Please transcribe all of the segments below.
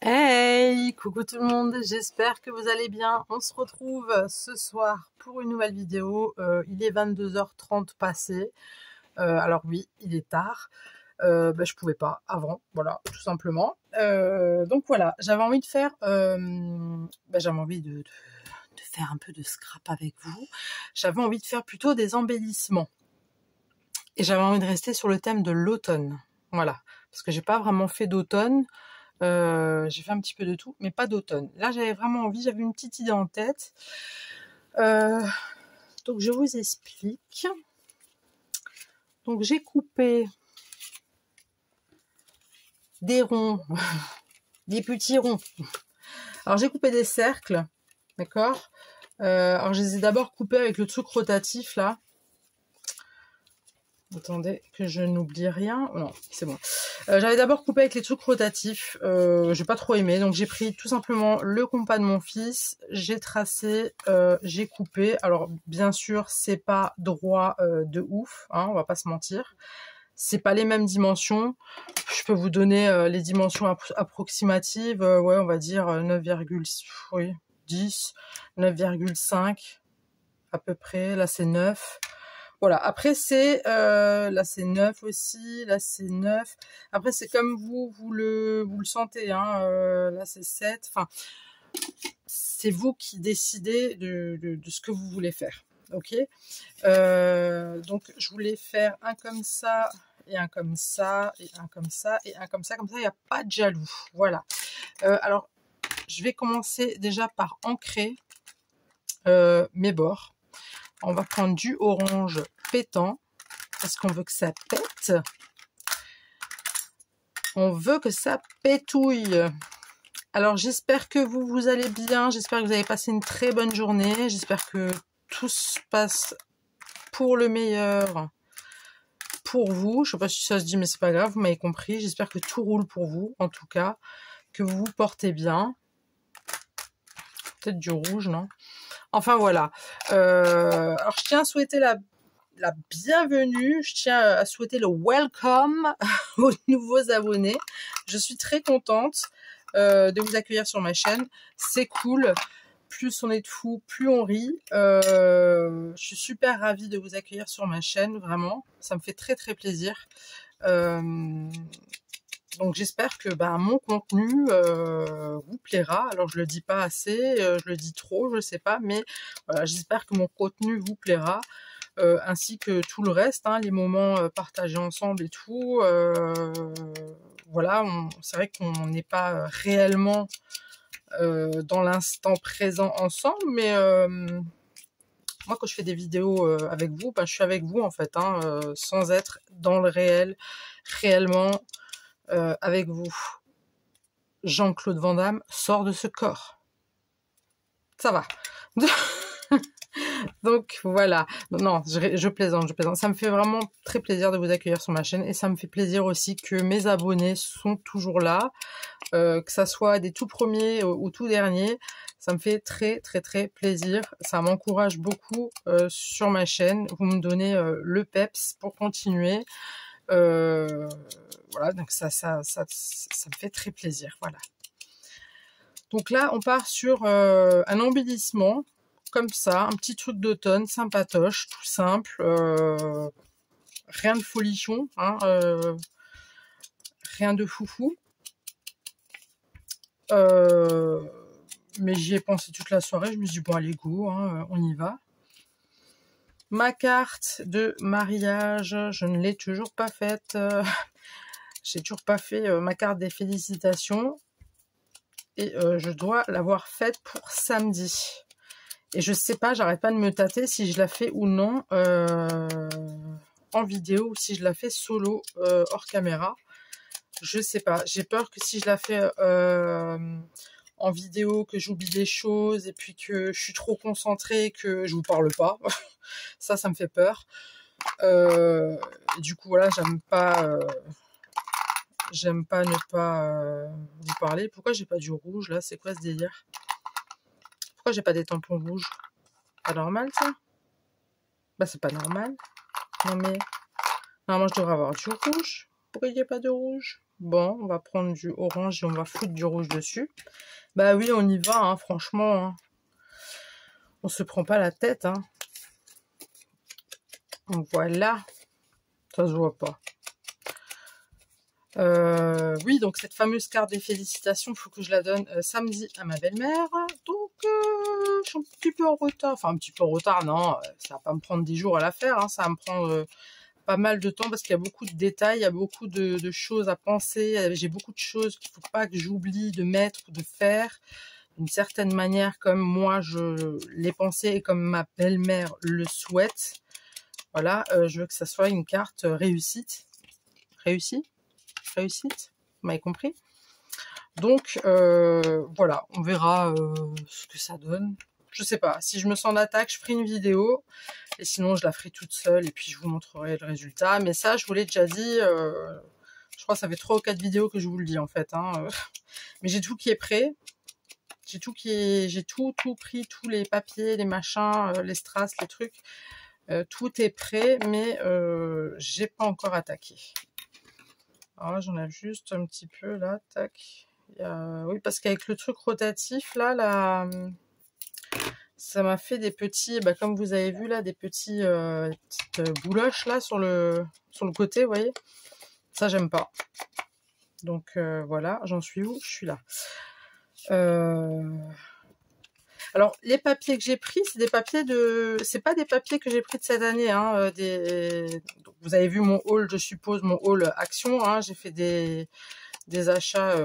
Hey, coucou tout le monde, j'espère que vous allez bien. On se retrouve ce soir pour une nouvelle vidéo. Il est 22h30 passé. Alors oui, il est tard. Je pouvais pas avant, voilà, tout simplement. Donc voilà, j'avais envie de faire, j'avais envie de faire un peu de scrap avec vous. J'avais envie de faire plutôt des embellissements. Et j'avais envie de rester sur le thème de l'automne. Voilà, parce que j'ai pas vraiment fait d'automne. J'ai fait un petit peu de tout, mais pas d'automne. Là, j'avais vraiment envie, j'avais une petite idée en tête. Donc, je vous explique. Donc, j'ai coupé des ronds, des petits ronds. Alors, j'ai coupé des cercles, d'accord. Alors, je les ai d'abord coupés avec le truc rotatif, là. Attendez que je n'oublie rien. Non, c'est bon. J'avais d'abord coupé avec les trucs rotatifs. J'ai pas trop aimé. Donc j'ai pris tout simplement le compas de mon fils. J'ai tracé, j'ai coupé. Alors bien sûr, c'est pas droit de ouf. Hein, on va pas se mentir. C'est pas les mêmes dimensions. Je peux vous donner les dimensions approximatives. Ouais, on va dire 9,10, 9,5 à peu près. Là, c'est 9. Voilà, après c'est là c'est 9 aussi, là c'est 9. Après c'est comme vous le sentez, hein. Là c'est 7. Enfin, c'est vous qui décidez de ce que vous voulez faire. Ok. Donc je voulais faire un comme ça et un comme ça et un comme ça et un comme ça. Comme ça, il n'y a pas de jaloux. Voilà. Alors je vais commencer déjà par ancrer mes bords. On va prendre du orange pétant. Parce qu'on veut que ça pète. On veut que ça pétouille. Alors j'espère que vous allez bien. J'espère que vous avez passé une très bonne journée. J'espère que tout se passe pour le meilleur pour vous. Je sais pas si ça se dit, mais c'est pas grave. Vous m'avez compris. J'espère que tout roule pour vous. En tout cas, que vous vous portez bien. Peut-être du rouge, non? Enfin voilà. Alors je tiens à souhaiter la bienvenue, je tiens à souhaiter le welcome aux nouveaux abonnés. Je suis très contente de vous accueillir sur ma chaîne. C'est cool. Plus on est de fous, plus on rit. Je suis super ravie de vous accueillir sur ma chaîne, vraiment. Ça me fait très très plaisir. Donc j'espère que mon contenu vous plaira. Alors je le dis pas assez, je le dis trop, je sais pas, mais voilà, j'espère que mon contenu vous plaira. Ainsi que tout le reste, hein, les moments partagés ensemble et tout. Voilà, c'est vrai qu'on n'est pas réellement dans l'instant présent ensemble, mais moi quand je fais des vidéos avec vous, je suis avec vous en fait, hein, sans être dans le réel, réellement avec vous. Jean-Claude Van Damme sort de ce corps. Ça va. Donc voilà, non, je plaisante, je plaisante. Ça me fait vraiment très plaisir de vous accueillir sur ma chaîne et ça me fait plaisir aussi que mes abonnés sont toujours là, que ça soit des tout premiers ou tout derniers. Ça me fait très très très plaisir. Ça m'encourage beaucoup sur ma chaîne. Vous me donnez le peps pour continuer. Voilà, donc ça me fait très plaisir. Voilà. Donc là, on part sur un embellissement. Comme ça, un petit truc d'automne, sympatoche, tout simple, rien de folichon, hein, rien de foufou. Mais j'y ai pensé toute la soirée, je me suis dit, bon allez go, hein, on y va. Ma carte de mariage, je ne l'ai toujours pas faite. J'ai toujours pas fait ma carte des félicitations. Et je dois l'avoir faite pour samedi. Et je sais pas, j'arrête pas de me tâter si je la fais ou non en vidéo ou si je la fais solo hors caméra. Je sais pas. J'ai peur que si je la fais en vidéo, que j'oublie des choses et puis que je suis trop concentrée, que je vous parle pas. ça me fait peur. Du coup, voilà, j'aime pas ne pas vous parler. Pourquoi j'ai pas du rouge là? C'est quoi ce délire? Pourquoi j'ai pas des tampons rouges? Pas normal ça? C'est pas normal. Non mais, normalement je devrais avoir du rouge. Pourquoi il n'y a pas de rouge? Bon, on va prendre du orange et on va foutre du rouge dessus. Bah oui, on y va, hein, franchement. Hein. On se prend pas la tête. Hein. Donc voilà. Ça se voit pas. Oui, donc cette fameuse carte des félicitations, il faut que je la donne samedi à ma belle-mère. Donc, je suis un petit peu en retard. Enfin, un petit peu en retard, non. Ça va pas me prendre 10 jours à la faire. Hein, ça va me prendre pas mal de temps parce qu'il y a beaucoup de détails, il y a beaucoup de choses à penser. J'ai beaucoup de choses qu'il faut pas que j'oublie de mettre ou de faire d'une certaine manière comme moi je l'ai pensé et comme ma belle-mère le souhaite. Voilà, je veux que ça soit une carte réussite. Réussite, vous m'avez compris. Donc voilà, on verra ce que ça donne. Je sais pas, si je me sens d'attaque, je ferai une vidéo. Et sinon, je la ferai toute seule et puis je vous montrerai le résultat. Mais ça, je vous l'ai déjà dit, je crois que ça fait 3 ou 4 vidéos que je vous le dis en fait. Hein. Mais j'ai tout qui est prêt. J'ai tout pris, tous les papiers, les machins, les strass, les trucs. Tout est prêt, mais j'ai pas encore attaqué. Alors j'en ai juste un petit peu là, tac. Oui, parce qu'avec le truc rotatif, là, ça m'a fait des petits, bah, comme vous avez vu là, des petites bouloches là sur le côté, vous voyez. Ça, j'aime pas. Donc voilà, j'en suis où? Je suis là. Alors, les papiers que j'ai pris, c'est des papiers c'est pas des papiers que j'ai pris de cette année. Hein, donc, vous avez vu mon haul, je suppose, mon haul Action. Hein, j'ai fait des achats,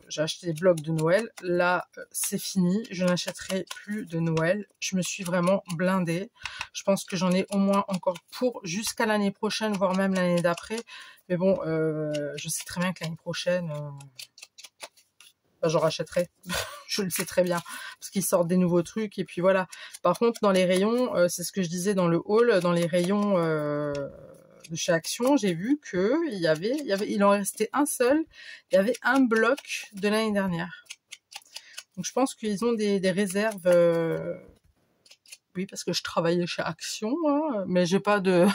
j'ai acheté des blocs de Noël. Là, c'est fini. Je n'achèterai plus de Noël. Je me suis vraiment blindée. Je pense que j'en ai au moins encore pour jusqu'à l'année prochaine, voire même l'année d'après. Mais bon, je sais très bien que l'année prochaine, bah, j'en rachèterai. Je le sais très bien. Parce qu'ils sortent des nouveaux trucs. Et puis voilà. Par contre, dans les rayons, c'est ce que je disais dans le haul, dans les rayons de chez Action, j'ai vu que il en restait un seul. Il y avait un bloc de l'année dernière. Donc je pense qu'ils ont des réserves. Oui, parce que je travaillais chez Action, hein, mais j'ai pas de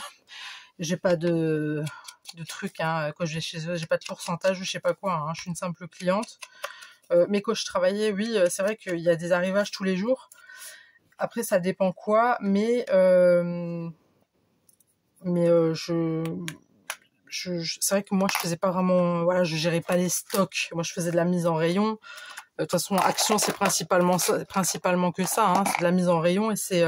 trucs hein, quand je vais chez eux, j'ai pas de pourcentage ou je sais pas quoi. Hein, je suis une simple cliente. Mais quand je travaillais, oui, c'est vrai qu'il y a des arrivages tous les jours. Après, ça dépend quoi, mais c'est vrai que moi, je faisais pas vraiment, voilà, je gérais pas les stocks. Moi, je faisais de la mise en rayon. De toute façon, Action, c'est principalement que ça. Hein, c'est de la mise en rayon et c'est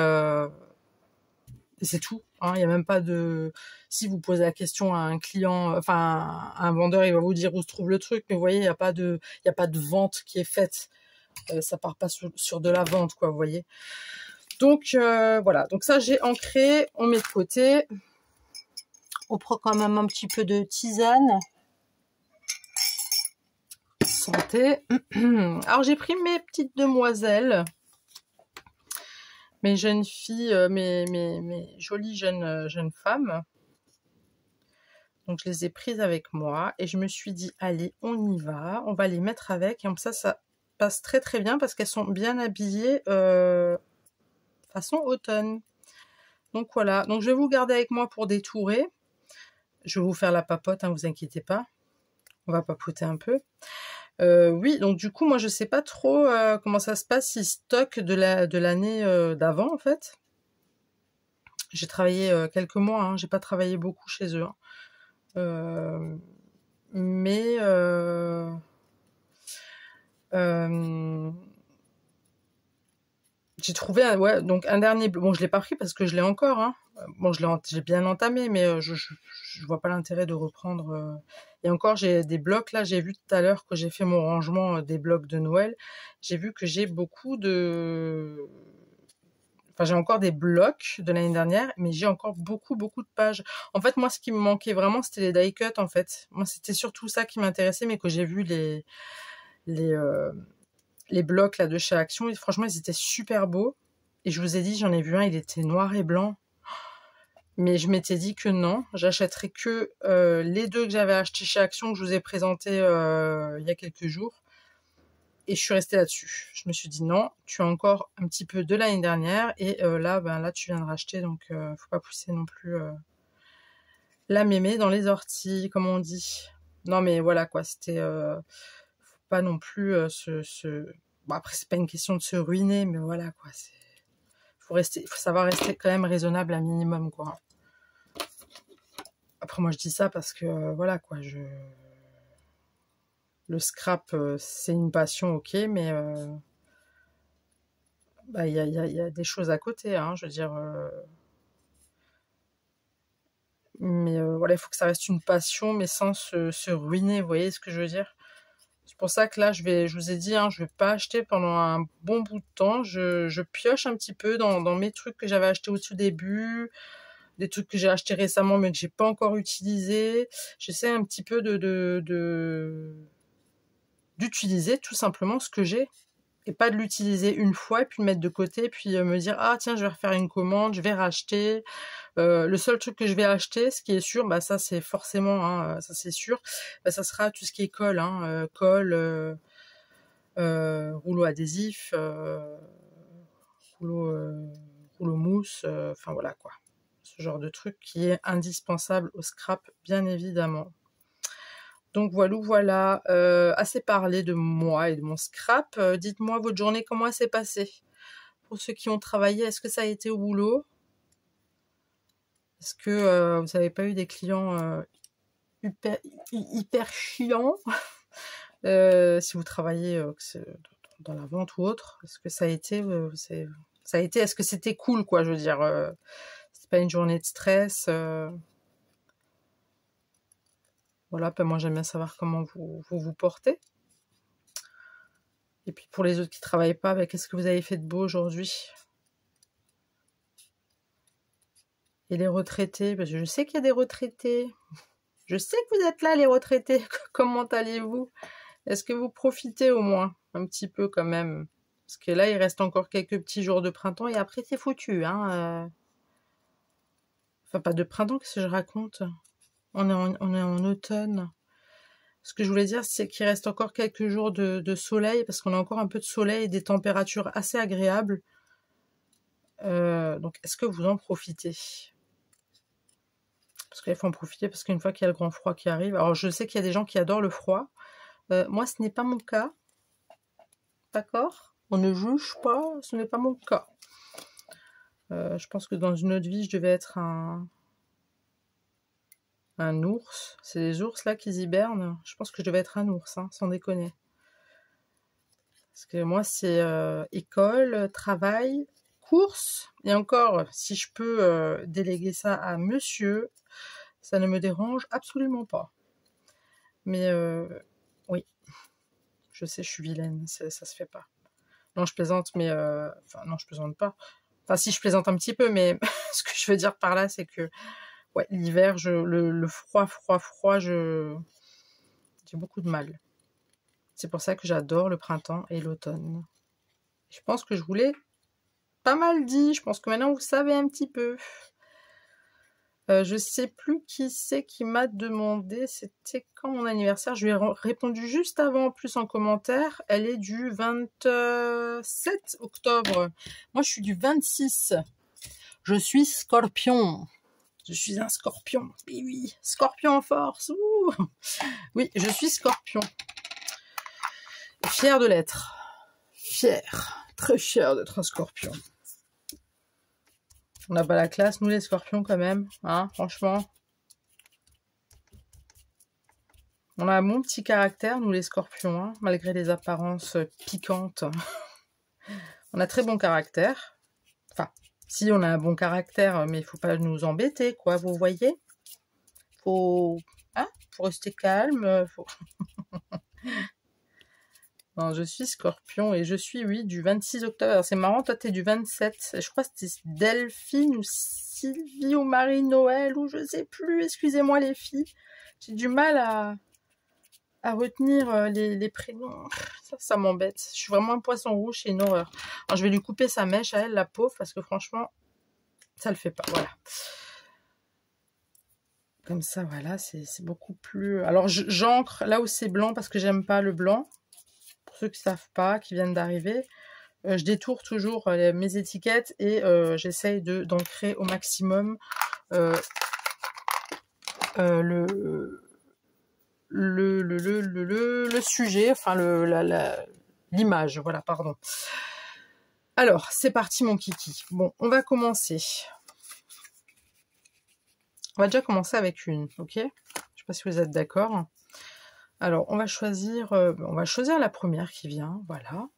tout. Hein, il y a même pas de. Si vous posez la question à un client, enfin, à un vendeur, il va vous dire où se trouve le truc. Mais vous voyez, il y a pas de vente qui est faite. Ça part pas sur de la vente, quoi, vous voyez. Donc voilà. Donc ça, j'ai ancré. On met de côté. On prend quand même un petit peu de tisane. Santé. Alors j'ai pris mes petites demoiselles, mes jeunes filles, mes jolies jeunes femmes. Donc je les ai prises avec moi et je me suis dit allez, on y va, on va les mettre avec. Et comme ça passe très très bien parce qu'elles sont bien habillées façon automne. Donc voilà. Donc je vais vous garder avec moi pour détourer. Je vais vous faire la papote, hein, vous inquiétez pas. On va papoter un peu. Oui, donc du coup, moi, je sais pas trop comment ça se passe, ils stockent de l'année d'avant, en fait. J'ai travaillé quelques mois, hein, j'ai pas travaillé beaucoup chez eux. Hein. Mais j'ai trouvé ouais, donc un dernier. Bon, je l'ai pas pris parce que je l'ai encore. Hein. Bon, j'ai bien entamé, mais je vois pas l'intérêt de reprendre. Et encore, j'ai des blocs là. J'ai vu tout à l'heure que j'ai fait mon rangement des blocs de Noël. J'ai vu que j'ai beaucoup de. Enfin, j'ai encore des blocs de l'année dernière, mais j'ai encore beaucoup de pages. En fait, moi, ce qui me manquait vraiment, c'était les die cuts. En fait, moi, c'était surtout ça qui m'intéressait, mais que j'ai vu les blocs là de chez Action, et franchement ils étaient super beaux. Et je vous ai dit, j'en ai vu un, il était noir et blanc. Mais je m'étais dit que non, j'achèterais que les deux que j'avais achetés chez Action, que je vous ai présenté il y a quelques jours. Et je suis restée là-dessus. Je me suis dit non, tu as encore un petit peu de l'année dernière. Et là, là tu viens de racheter, donc faut pas pousser non plus la mémé dans les orties, comme on dit. Non, mais voilà, quoi, c'était... faut pas non plus Bon, après, c'est pas une question de se ruiner, mais voilà, quoi, c'est... faut savoir rester quand même raisonnable un minimum, quoi. Après, moi, je dis ça parce que, voilà, quoi, le scrap, c'est une passion, ok, mais bah, y a des choses à côté, hein, je veux dire... mais voilà, il faut que ça reste une passion, mais sans se ruiner, vous voyez ce que je veux dire? C'est pour ça que là, je vous ai dit, hein, je vais pas acheter pendant un bon bout de temps. Je pioche un petit peu dans mes trucs que j'avais achetés au tout début, des trucs que j'ai achetés récemment mais que j'ai pas encore utilisés. J'essaie un petit peu d'utiliser tout simplement ce que j'ai et pas de l'utiliser une fois et puis le mettre de côté puis me dire ah tiens je vais refaire une commande, je vais racheter. Le seul truc que je vais acheter, ce qui est sûr, bah ça c'est forcément, hein, ça c'est sûr, bah, ça sera tout ce qui est colle, hein, colle, rouleau adhésif, rouleau, rouleau mousse, enfin voilà quoi. Ce genre de truc qui est indispensable au scrap, bien évidemment. Donc voilà, assez parlé de moi et de mon scrap. Dites-moi votre journée, comment elle s'est passée? Pour ceux qui ont travaillé, est-ce que ça a été au boulot? Est-ce que vous n'avez pas eu des clients hyper chiants? Si vous travaillez dans la vente ou autre, est-ce que ça a été, est-ce que c'était cool, quoi, je veux dire, c'est pas une journée de stress, voilà, ben moi j'aime bien savoir comment vous portez. Et puis pour les autres qui travaillent pas, ben, qu'est-ce que vous avez fait de beau aujourd'hui? Et les retraités, parce que je sais qu'il y a des retraités. Je sais que vous êtes là, les retraités. Comment allez-vous? Est-ce que vous profitez au moins un petit peu quand même? Parce que là, il reste encore quelques petits jours de printemps et après, c'est foutu. Hein. Enfin, pas de printemps, qu'est-ce que je raconte? On est en automne. Ce que je voulais dire, c'est qu'il reste encore quelques jours de soleil, parce qu'on a encore un peu de soleil et des températures assez agréables. Donc, est-ce que vous en profitez? Parce qu'il faut en profiter, parce qu'une fois qu'il y a le grand froid qui arrive... Alors, je sais qu'il y a des gens qui adorent le froid. Moi, ce n'est pas mon cas. D'accord? On ne juge pas, ce n'est pas mon cas. Je pense que dans une autre vie, je devais être un ours. C'est les ours là qui hibernent. Je pense que je devais être un ours, hein, sans déconner. Parce que moi, c'est école, travail, course. Et encore, si je peux déléguer ça à monsieur, ça ne me dérange absolument pas. Mais oui, je sais, je suis vilaine, ça se fait pas. Non, je plaisante, mais... Enfin, non, je plaisante pas. Enfin, si, je plaisante un petit peu, mais ce que je veux dire par là, c'est que... Ouais, l'hiver, le froid, j'ai beaucoup de mal. C'est pour ça que j'adore le printemps et l'automne. Je pense que je vous l'ai pas mal dit. Je pense que maintenant, vous savez un petit peu. Je sais plus qui c'est qui m'a demandé. C'était quand mon anniversaire? Je lui ai répondu juste avant, en plus en commentaire. Elle est du 27 octobre. Moi, je suis du 26. Je suis Scorpion. Je suis un Scorpion. Oui, oui. Scorpion en force. Ouh. Oui, je suis Scorpion. Fière de l'être. Fière. Très fière d'être un Scorpion. On n'a pas la classe, nous les Scorpions, quand même. Hein, franchement. On a un bon petit caractère, nous les Scorpions, hein, malgré les apparences piquantes. On a très bon caractère. Enfin, si on a un bon caractère, mais il faut pas nous embêter, quoi, vous voyez? Faut rester calme. Non, je suis Scorpion et je suis, oui, du 26 octobre. Alors, c'est marrant, toi, t'es du 27. Je crois que c'était Delphine ou Sylvie ou Marie-Noël ou je sais plus. Excusez-moi, les filles. J'ai du mal à retenir les prénoms. Ça m'embête. Je suis vraiment un poisson rouge, c'est une horreur. Alors, je vais lui couper sa mèche à elle, la pauvre, parce que franchement, ça le fait pas. Voilà. Comme ça, voilà, c'est beaucoup plus... Alors, j'encre là où c'est blanc parce que j'aime pas le blanc. Pour ceux qui savent pas, qui viennent d'arriver, je détourne toujours mes étiquettes et j'essaye d'ancrer au maximum le sujet, enfin l'image, voilà, pardon. Alors, c'est parti mon kiki. Bon, on va commencer. On va déjà commencer avec une, ok? Je sais pas si vous êtes d'accord. Alors, on va choisir la première qui vient, voilà.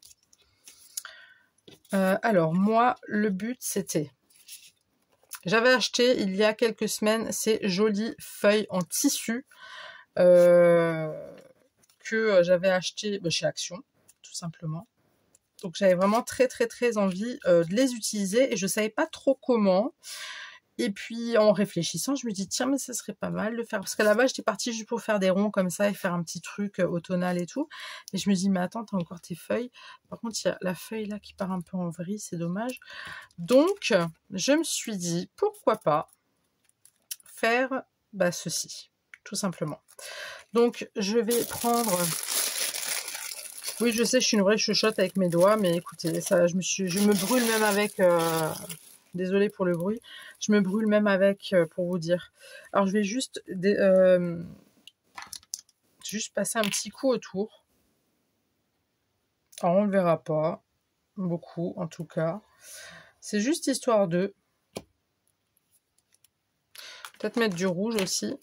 Alors, moi, le but, c'était... J'avais acheté, il y a quelques semaines, ces jolies feuilles en tissu que j'avais acheté chez Action, tout simplement. Donc j'avais vraiment très envie de les utiliser et je savais pas trop comment. Et puis en réfléchissant, je me dis tiens mais ça serait pas mal de faire, parce qu'à la base j'étais partie juste pour faire des ronds comme ça et faire un petit truc automnal et tout. Et je me dis mais attends, t'as encore tes feuilles. Par contre il y a la feuille là qui part un peu en vrille, c'est dommage. Donc je me suis dit pourquoi pas faire ceci, tout simplement. Donc je vais prendre... Oui, je sais, je suis une vraie chuchote avec mes doigts, mais écoutez, ça, je me brûle même avec... Désolée pour le bruit. Je me brûle même avec, pour vous dire. Alors, je vais juste passer un petit coup autour. Alors, on ne le verra pas. Beaucoup, en tout cas. C'est juste histoire de... Peut-être mettre du rouge aussi.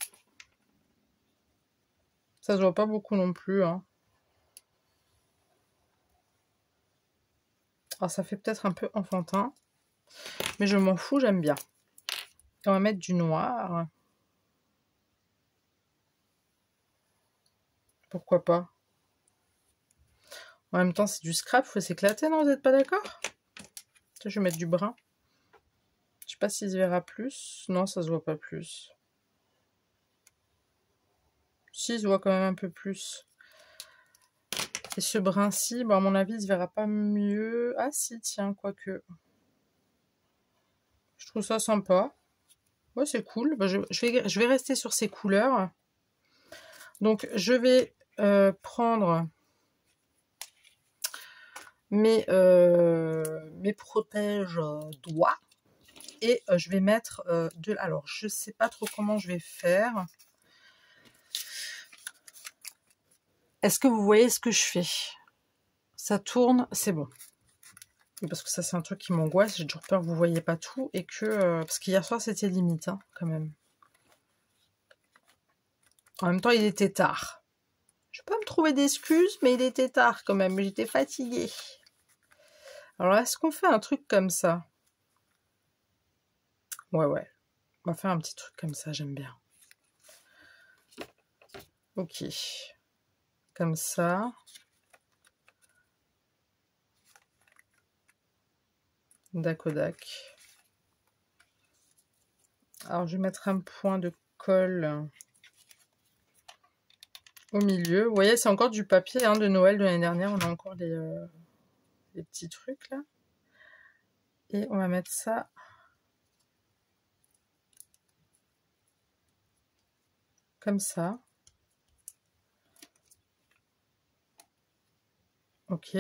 Ça se voit pas beaucoup non plus, hein. Alors, ça fait peut-être un peu enfantin. Mais je m'en fous, j'aime bien. On va mettre du noir. Pourquoi pas? En même temps, c'est du scrap, faut s'éclater, non? Vous n'êtes pas d'accord? Je vais mettre du brun. Je sais pas s'il se verra plus. Non, ça se voit pas plus. Si, il se voit quand même un peu plus. Et ce brun-ci, à mon avis, il se verra pas mieux. Ah si, tiens, quoique. Je trouve ça sympa. Ouais, c'est cool. Je vais rester sur ces couleurs. Donc, je vais prendre mes protèges doigts. Et je vais mettre Alors, je sais pas trop comment je vais faire. Est-ce que vous voyez ce que je fais? Ça tourne, c'est bon. Parce que ça, c'est un truc qui m'angoisse. J'ai toujours peur que vous ne voyez pas tout. Et que... parce qu'hier soir, c'était limite, hein, quand même. En même temps, il était tard. Je vais pas me trouver d'excuses, mais il était tard quand même. J'étais fatiguée. Alors, est-ce qu'on fait un truc comme ça? Ouais. On va faire un petit truc comme ça, j'aime bien. Ok. Comme ça. Dac au dac. Alors, je vais mettre un point de colle au milieu. Vous voyez, c'est encore du papier de Noël de l'année dernière. On a encore des petits trucs là. Et on va mettre ça comme ça. Ok.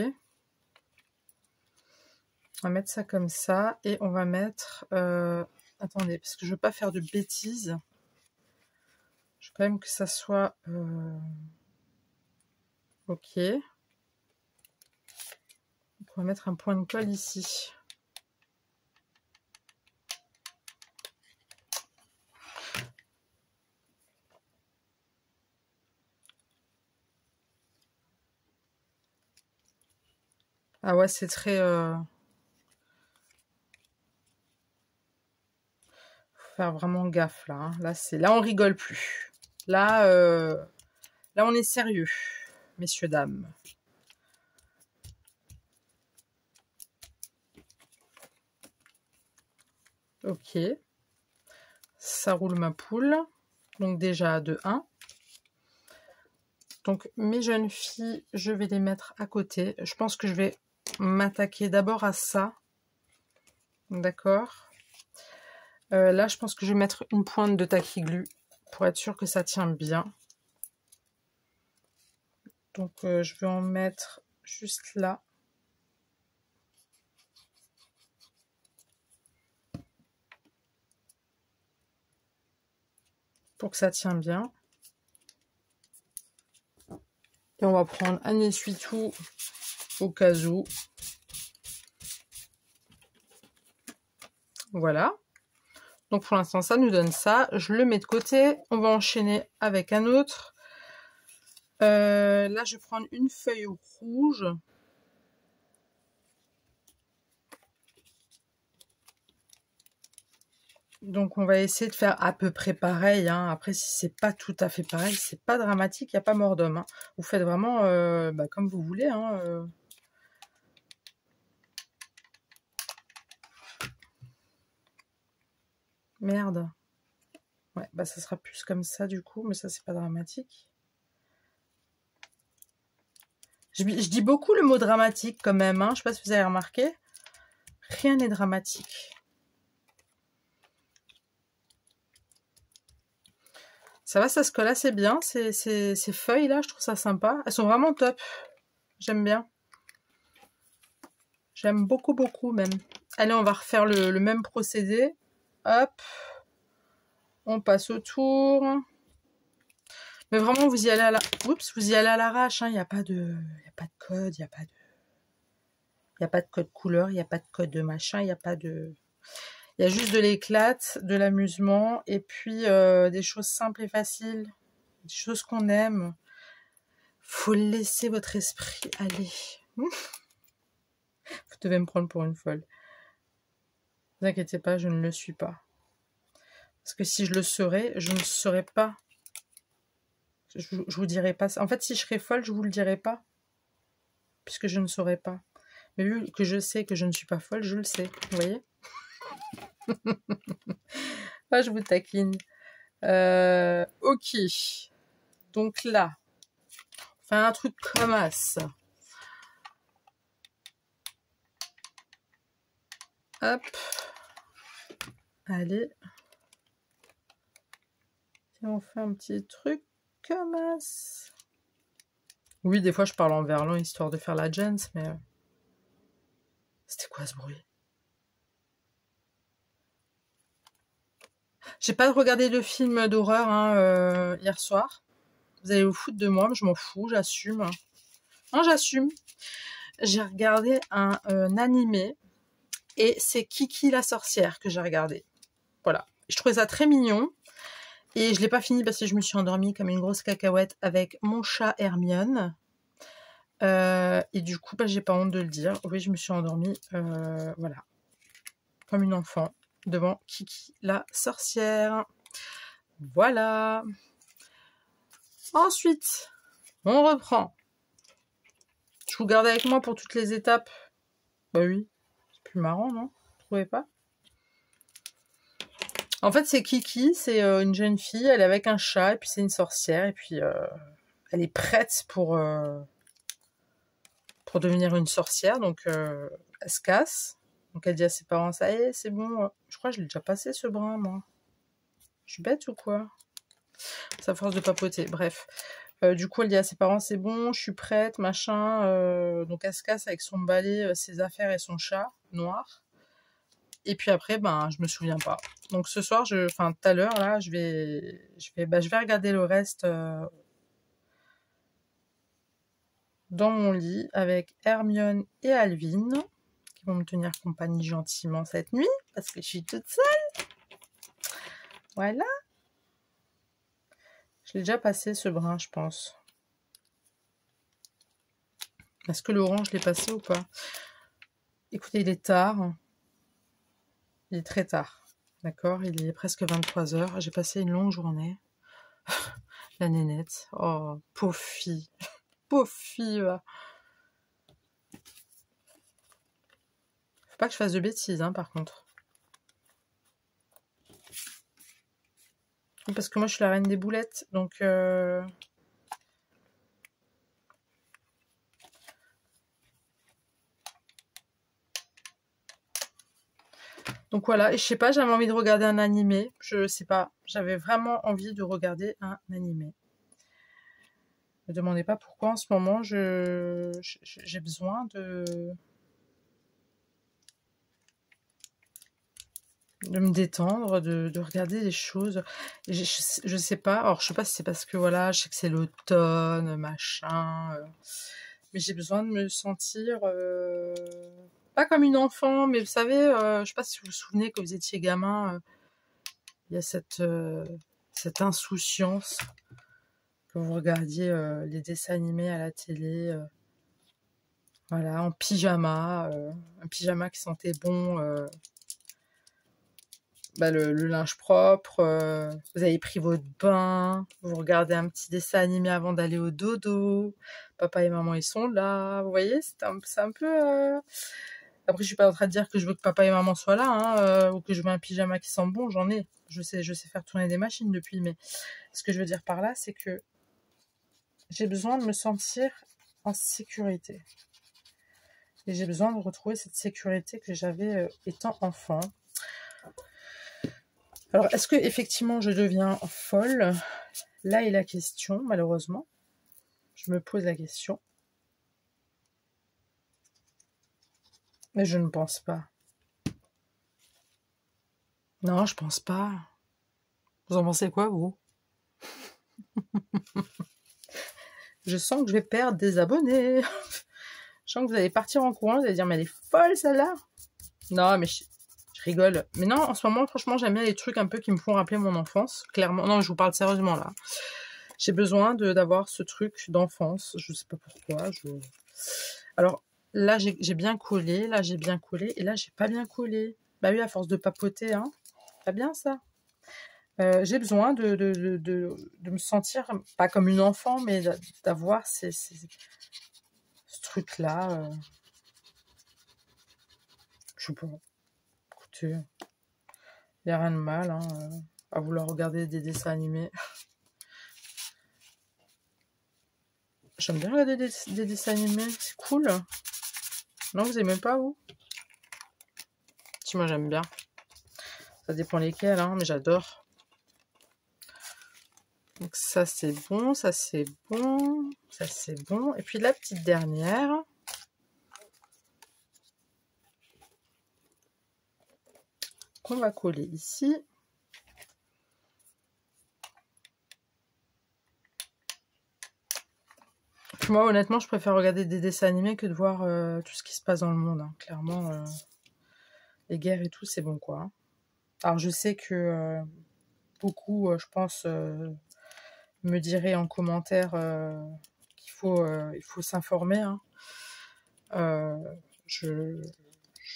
On va mettre ça comme ça. Et on va mettre... attendez, parce que je ne veux pas faire de bêtises. Je veux quand même que ça soit... ok. Donc on va mettre un point de colle ici. Ah ouais, c'est très... faut faire vraiment gaffe là. Là, on rigole plus. Là, là, on est sérieux, messieurs, dames. Ok. Ça roule ma poule. Donc déjà de 1. Donc mes jeunes filles, je vais les mettre à côté. Je pense que je vais m'attaquer d'abord à ça. D'accord. Là, je pense que je vais mettre une pointe de taquiglu pour être sûr que ça tient bien. Donc je vais en mettre juste là. Pour que ça tienne bien. Et on va prendre un essuie-tout au cas où. Voilà. Donc pour l'instant, ça nous donne ça. Je le mets de côté. On va enchaîner avec un autre. Là, je vais prendre une feuille rouge. Donc on va essayer de faire à peu près pareil. Hein. Après, si c'est pas tout à fait pareil, c'est pas dramatique, il n'y a pas mort d'homme. Hein. Vous faites vraiment comme vous voulez. Hein, Merde. Ouais, bah ça sera plus comme ça du coup, mais ça c'est pas dramatique. Je dis beaucoup le mot dramatique quand même, hein. Je sais pas si vous avez remarqué. Rien n'est dramatique. Ça va, ça se colle assez bien, ces feuilles là, je trouve ça sympa. Elles sont vraiment top. J'aime bien. J'aime beaucoup, beaucoup même. Allez, on va refaire le même procédé. Hop. On passe autour. Mais vraiment, vous y allez à la... Oups, vous y allez à l'arrache. Il n'y a pas de code, il n'y a pas de... Il n'y a pas de code couleur, il n'y a pas de code de machin, il n'y a pas de... Il y a juste de l'éclate, de l'amusement, et puis des choses simples et faciles, des choses qu'on aime. Faut laisser votre esprit aller. Vous devez me prendre pour une folle. Ne vous inquiétez pas, je ne le suis pas. Parce que si je le serais, je ne serais pas. Je vous dirais pas ça. En fait, si je serais folle, je vous le dirais pas. Puisque je ne saurais pas. Mais vu que je sais que je ne suis pas folle, je le sais. Vous voyez? Ah, je vous taquine. Ok. Donc là, on fait un truc comme ça. Hop. Allez. Et on fait un petit truc comme ça. Oui, des fois je parle en verlan histoire de faire la gens, mais... C'était quoi ce bruit? J'ai pas regardé le film d'horreur hein, hier soir. Vous allez vous foutre de moi, mais je m'en fous, j'assume. Non, j'assume. J'ai regardé un animé et c'est Kiki la sorcière que j'ai regardé. Voilà. Je trouvais ça très mignon. Et je l'ai pas fini parce que je me suis endormie comme une grosse cacahuète avec mon chat Hermione. Et du coup, j'ai pas honte de le dire. Oui, je me suis endormie, voilà, comme une enfant, devant Kiki la sorcière. Voilà. Ensuite, on reprend. Je vous garde avec moi pour toutes les étapes. Bah oui, c'est plus marrant, non? Vous trouvez pas? En fait, c'est Kiki, c'est une jeune fille, elle est avec un chat, et puis c'est une sorcière, et puis elle est prête pour devenir une sorcière, donc elle se casse. Donc elle dit à ses parents, ça y est, c'est bon. Je crois que je l'ai déjà passé ce brin, moi. Je suis bête ou quoi? C'est à force de papoter, bref. Du coup, elle dit à ses parents, c'est bon, je suis prête, machin. Donc elle se casse avec son balai, ses affaires et son chat noir. Et puis après, je me souviens pas. Donc ce soir, enfin tout à l'heure, là, je vais regarder le reste dans mon lit avec Hermione et Alvin, qui vont me tenir compagnie gentiment cette nuit, parce que je suis toute seule. Voilà. Je l'ai déjà passé ce brin, je pense. Est-ce que l'orange, je l'ai passé ou pas? Écoutez, il est tard. Il est très tard. D'accord? Il est presque 23 h. J'ai passé une longue journée. La nénette. Oh, pauvre fille. Pauvre fille, va. Faut pas que je fasse de bêtises, hein, par contre. Parce que moi, je suis la reine des boulettes. Donc, voilà, et je sais pas, j'avais envie de regarder un animé, je sais pas, j'avais vraiment envie de regarder un animé. Ne me demandez pas pourquoi en ce moment j'ai besoin de... de me détendre, de regarder les choses. Et je sais pas, alors je sais pas si c'est parce que voilà, je sais que c'est l'automne, machin, mais j'ai besoin de me sentir pas comme une enfant, mais vous savez, je sais pas si vous vous souvenez quand vous étiez gamin, il y a cette insouciance quand vous regardiez les dessins animés à la télé, voilà, en pyjama, un pyjama qui sentait bon. Bah, le linge propre, vous avez pris votre bain, vous regardez un petit dessin animé avant d'aller au dodo, papa et maman ils sont là, vous voyez, c'est un peu... Après je suis pas en train de dire que je veux que papa et maman soient là, hein, ou que je veux un pyjama qui sent bon, j'en ai, je sais faire tourner des machines depuis, mais ce que je veux dire par là, c'est que j'ai besoin de me sentir en sécurité. Et j'ai besoin de retrouver cette sécurité que j'avais étant enfant. Alors, est-ce que effectivement je deviens folle? Là est la question, malheureusement. Je me pose la question. Mais je ne pense pas. Non, je pense pas. Vous en pensez quoi, vous? Je sens que je vais perdre des abonnés. Je sens que vous allez partir en courant, vous allez dire, mais elle est folle, celle-là. Non, mais je rigole. Mais non, en ce moment, franchement, j'aime bien les trucs un peu qui me font rappeler mon enfance. Clairement. Non, je vous parle sérieusement, là. J'ai besoin d'avoir ce truc d'enfance. Je sais pas pourquoi. Alors, là, j'ai bien collé. Là, j'ai bien collé. Et là, j'ai pas bien collé. Bah oui, à force de papoter, hein. Pas bien, ça. J'ai besoin de me sentir, pas comme une enfant, mais d'avoir ce truc-là. Je sais pas. Écoutez, il n'y a rien de mal hein, à vouloir regarder des dessins animés. J'aime bien regarder des dessins animés, c'est cool. Non, vous aimez pas, vous? Si, moi j'aime bien. Ça dépend lesquels, hein, mais j'adore. Donc ça c'est bon, ça c'est bon, ça c'est bon. Et puis la petite dernière. Qu'on va coller ici. Puis moi honnêtement je préfère regarder des dessins animés que de voir tout ce qui se passe dans le monde. Hein. Clairement, les guerres et tout c'est bon quoi. Hein. Alors je sais que beaucoup, je pense, me diraient en commentaire qu'il il faut s'informer. Hein. Je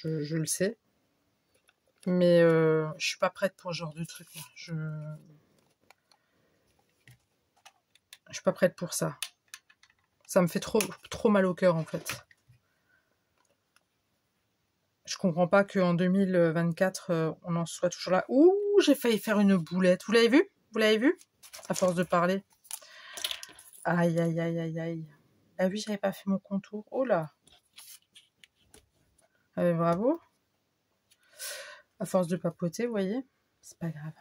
le sais. Mais je suis pas prête pour ce genre de truc. Je suis pas prête pour ça. Ça me fait trop mal au cœur en fait. Je comprends pas qu'en 2024 on en soit toujours là. Ouh, j'ai failli faire une boulette. Vous l'avez vu? Vous l'avez vu? À force de parler. Aïe aïe aïe aïe aïe. Ah oui, j'avais pas fait mon contour. Oh là. Ah, bravo. À force de papoter, vous voyez, c'est pas grave.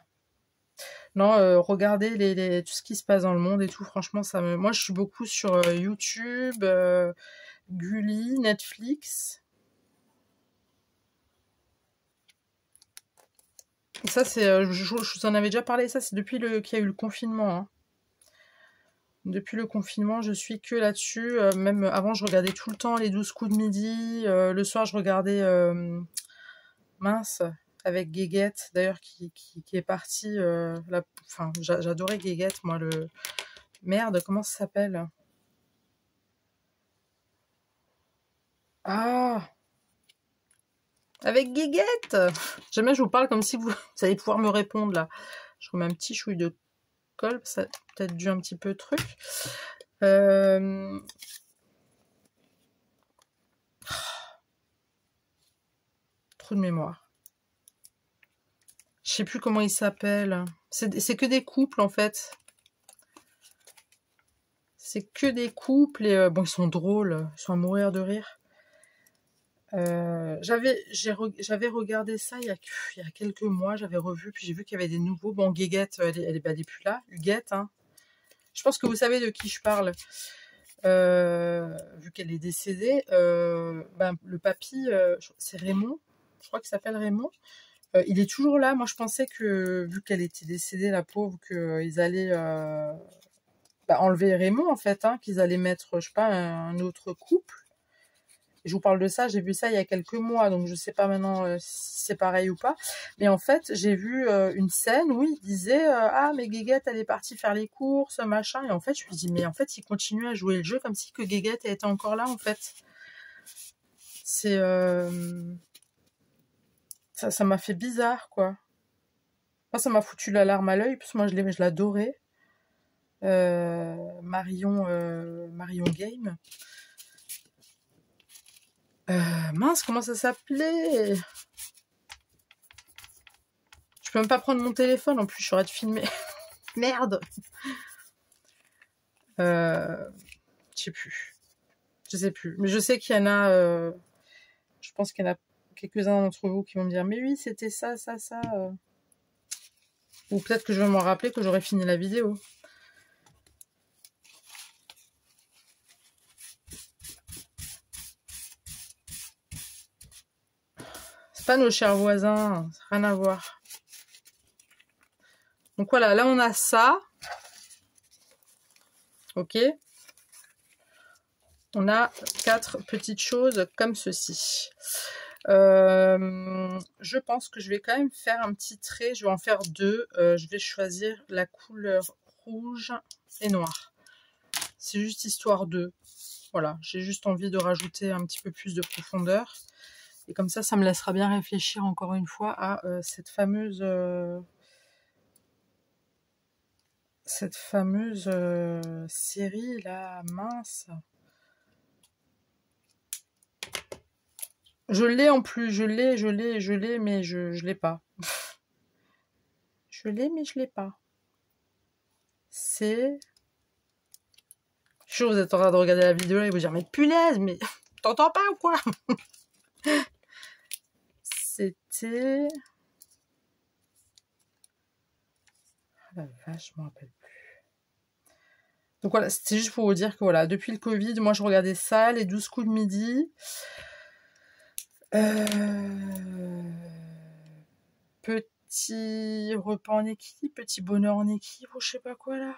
Non, regardez tout ce qui se passe dans le monde et tout, franchement, moi je suis beaucoup sur YouTube, Gulli, Netflix. Et ça, je vous en avais déjà parlé, ça c'est depuis qu'il y a eu le confinement. Hein. Depuis le confinement, je suis que là-dessus. Même avant, je regardais tout le temps les 12 coups de midi. Le soir, je regardais mince avec Guéguette, d'ailleurs, qui est parti. Enfin, j'adorais Guéguette, moi. Merde, comment ça s'appelle? Ah, avec Guéguette. Jamais je vous parle comme si vous allez pouvoir me répondre, là. Je remets un petit chouille de colle, ça a peut-être dû un petit peu truc. Trou de mémoire. Je sais plus comment il s'appelle. C'est que des couples, en fait. C'est que des couples et bon, ils sont drôles, ils sont à mourir de rire. J'avais regardé ça il y a quelques mois, j'avais revu, puis j'ai vu qu'il y avait des nouveaux. Bon, Guéguette, elle est plus là. Huguette, hein. Je pense que vous savez de qui je parle. Vu qu'elle est décédée, le papy, c'est Raymond. Je crois qu'il s'appelle Raymond. Il est toujours là. Moi, je pensais que, vu qu'elle était décédée, la pauvre, qu'ils allaient enlever Raymond, en fait, hein, qu'ils allaient mettre, je sais pas, un autre couple. Je vous parle de ça, j'ai vu ça il y a quelques mois, donc je sais pas maintenant si c'est pareil ou pas. Mais en fait, j'ai vu une scène où il disait ah, mais Guéguette, elle est partie faire les courses, machin. Et en fait, je me dis, mais en fait, il continue à jouer le jeu comme si que Guéguette était encore là, en fait. C'est... ça m'a fait bizarre, quoi. Moi, ça m'a foutu l'alarme à l'œil, parce que moi, je l'adorais. Marion Game. Mince, comment ça s'appelait? Je peux même pas prendre mon téléphone, en plus, je serais de filmer. Merde. Je sais plus. Je sais plus. Mais je sais qu'il y en a... je pense qu'il y en a quelques-uns d'entre vous qui vont me dire « Mais oui, c'était ça, ça, ça. » Ou peut-être que je vais m'en rappeler que j'aurais fini la vidéo. C'est pas nos chers voisins. Ça n'a rien à voir. Donc voilà, là on a ça. Ok. On a 4 petites choses comme ceci. Je pense que je vais quand même faire un petit trait. Je vais en faire 2. Je vais choisir la couleur rouge et noir. C'est juste histoire de... Voilà, j'ai juste envie de rajouter un petit peu plus de profondeur. Et comme ça me laissera bien réfléchir encore une fois à cette fameuse série là, mince. Je l'ai en plus, je l'ai, mais je l'ai pas. Je l'ai, mais je l'ai pas. C'est... Je suis sûre que vous êtes en train de regarder la vidéo et vous dire, mais punaise, mais t'entends pas ou quoi? C'était... Ah la vache, je me rappelle plus. Donc voilà, c'était juste pour vous dire que voilà, depuis le Covid, moi je regardais ça, les 12 coups de midi. Petit repas en équipe, petit bonheur en équipe, ou je sais pas quoi là.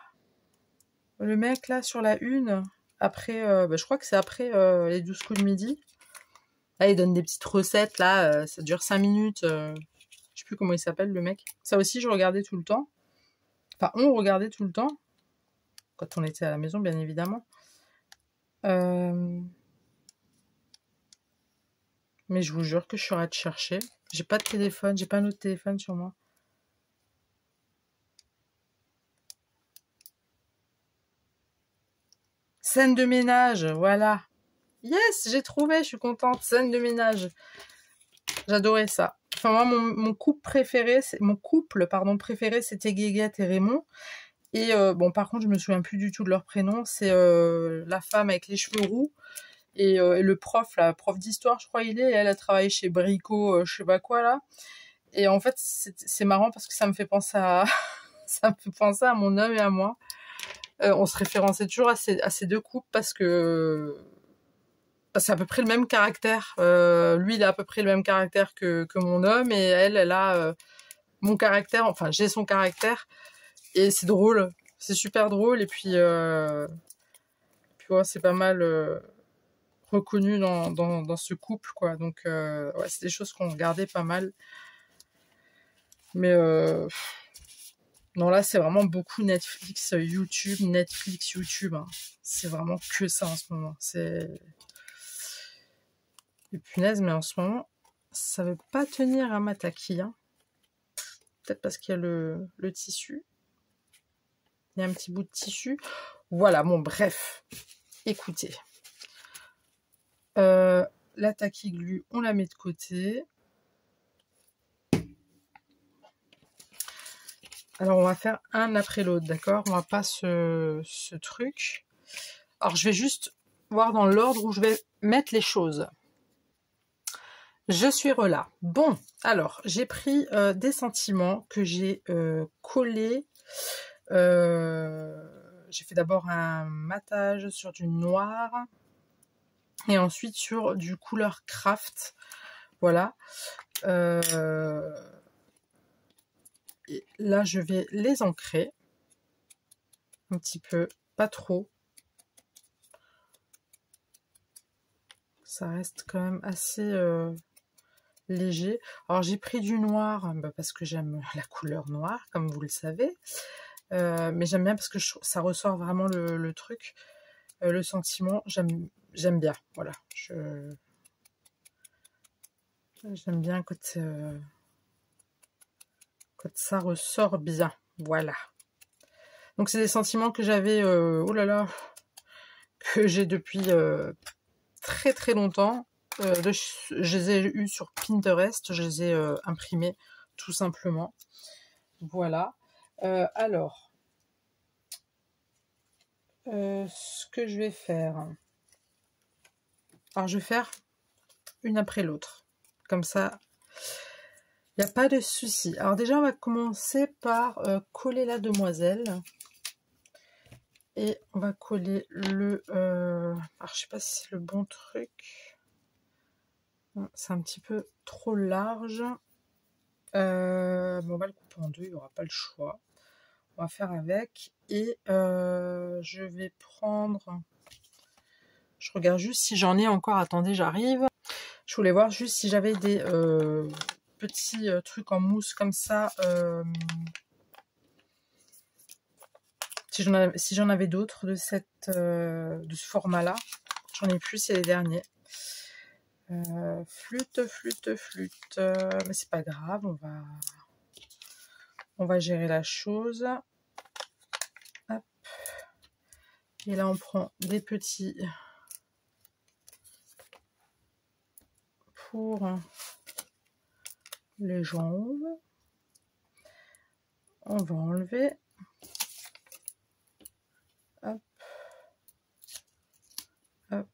Le mec là sur la une, après, je crois que c'est après les 12 coups de midi. Là, il donne des petites recettes, là, ça dure 5 minutes. Je sais plus comment il s'appelle le mec. Ça aussi, je regardais tout le temps. Enfin, on regardait tout le temps. Quand on était à la maison, bien évidemment. Mais je vous jure que je serai de chercher. J'ai pas de téléphone, j'ai pas un autre téléphone sur moi. Scène de ménage, voilà. Yes, j'ai trouvé, je suis contente. Scène de ménage. J'adorais ça. Enfin, moi, mon couple préféré, préféré, c'était Guéguette et Raymond. Et bon, par contre, je me souviens plus du tout de leur prénom. C'est la femme avec les cheveux roux. Et le prof, la prof d'histoire, je crois, elle a travaillé chez Brico, je sais pas quoi, là. Et en fait, c'est marrant parce que ça me fait penser à, ça me fait penser à mon homme et à moi. On se référençait toujours à ces deux couples parce que c'est à peu près le même caractère. Lui, il a à peu près le même caractère que mon homme, et elle a mon caractère. Enfin, j'ai son caractère, et c'est drôle. C'est super drôle, et puis ouais, c'est pas mal reconnu dans ce couple, quoi. Donc, ouais, c'est des choses qu'on regardait pas mal. Mais non, là, c'est vraiment beaucoup Netflix, YouTube. Hein. C'est vraiment que ça en ce moment. C'est... Et punaise, mais en ce moment, ça veut pas tenir à ma taquille. Hein. Peut-être parce qu'il y a le tissu. Il y a un petit bout de tissu. Voilà, bon, bref. Écoutez. La taquille glue, on la met de côté. Alors, on va faire un après l'autre, d'accord? On va pas ce truc. Alors, je vais juste voir dans l'ordre où je vais mettre les choses. Je suis relâ. Bon, alors, j'ai pris des sentiments que j'ai collés. J'ai fait d'abord un matage sur du noir et ensuite sur du couleur craft. Voilà. Et là, je vais les ancrer un petit peu, pas trop. Ça reste quand même assez léger. Alors, j'ai pris du noir parce que j'aime la couleur noire, comme vous le savez. Mais j'aime bien parce que ça ressort vraiment le truc, le sentiment. J'aime bien, voilà. J'aime bien quand ça ressort bien, voilà. Donc c'est des sentiments que j'avais, oh là là, que j'ai depuis très très longtemps. Je les ai eus sur Pinterest, je les ai imprimés tout simplement. Voilà. Alors, ce que je vais faire. Alors je vais faire une après l'autre. Comme ça, il n'y a pas de souci. Alors déjà, on va commencer par coller la demoiselle. Et on va coller le... alors, je sais pas si c'est le bon truc. C'est un petit peu trop large. Bon, on va le couper en deux, il n'y aura pas le choix. On va faire avec. Et je vais prendre... Je regarde juste si j'en ai encore. Attendez, j'arrive. Je voulais voir juste si j'avais des petits trucs en mousse comme ça. Si j'en avais d'autres de ce format-là. J'en ai plus, c'est les derniers. Flûte. Mais c'est pas grave, on va gérer la chose. Hop. Et là, on prend des petits pour les jambes. On va enlever. Hop. Hop.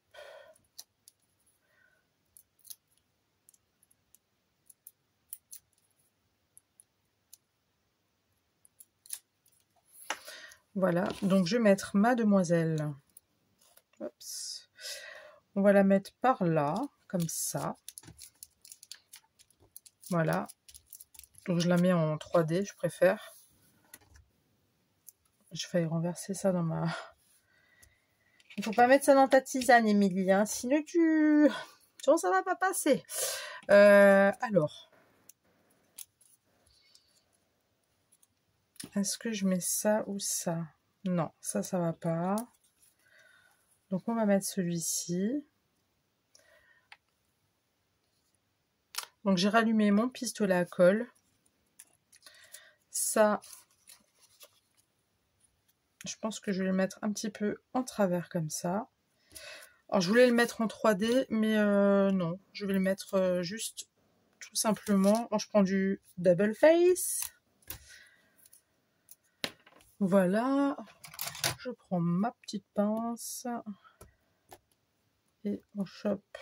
Voilà, donc je vais mettre ma demoiselle. Oups. On va la mettre par là, comme ça. Voilà. Donc je la mets en 3D, je préfère. Je vais renverser ça dans ma... Il faut pas mettre ça dans ta tisane, Émilie, hein, sinon ça va pas passer. Alors. Est-ce que je mets ça ou ça? Non, ça va pas. Donc on va mettre celui-ci. Donc j'ai rallumé mon pistolet à colle. Ça, je pense que je vais le mettre un petit peu en travers comme ça. Alors je voulais le mettre en 3D, mais non, je vais le mettre juste tout simplement. Alors, je prends du double face. Voilà. Je prends ma petite pince. Et on chope.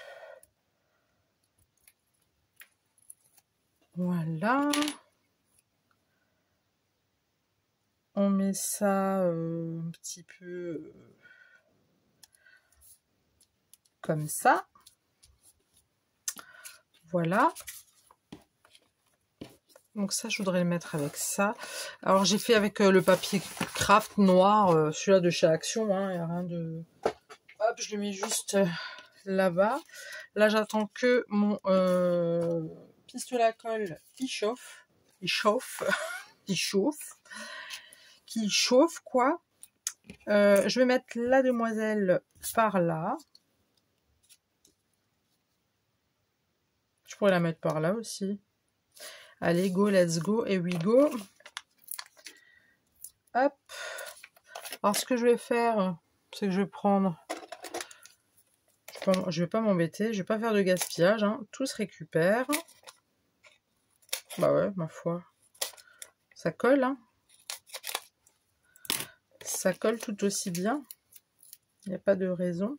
Voilà. On met ça un petit peu comme ça. Voilà. Donc ça, je voudrais le mettre avec ça. Alors j'ai fait avec le papier craft noir, celui-là de chez Action. Hein, il n'y a rien de... Hop, je le mets juste là-bas. Là, j'attends que mon pistolet à colle, il chauffe. Il chauffe. Il chauffe. Qu'il chauffe, quoi. Je vais mettre la demoiselle par là. Je pourrais la mettre par là aussi. Allez, go, let's go, et we go. Hop. Alors, ce que je vais faire, c'est que je vais prendre... Je vais pas m'embêter, je vais pas faire de gaspillage. Hein. Tout se récupère. Bah ouais, ma foi. Ça colle, hein. Ça colle tout aussi bien. Il n'y a pas de raison.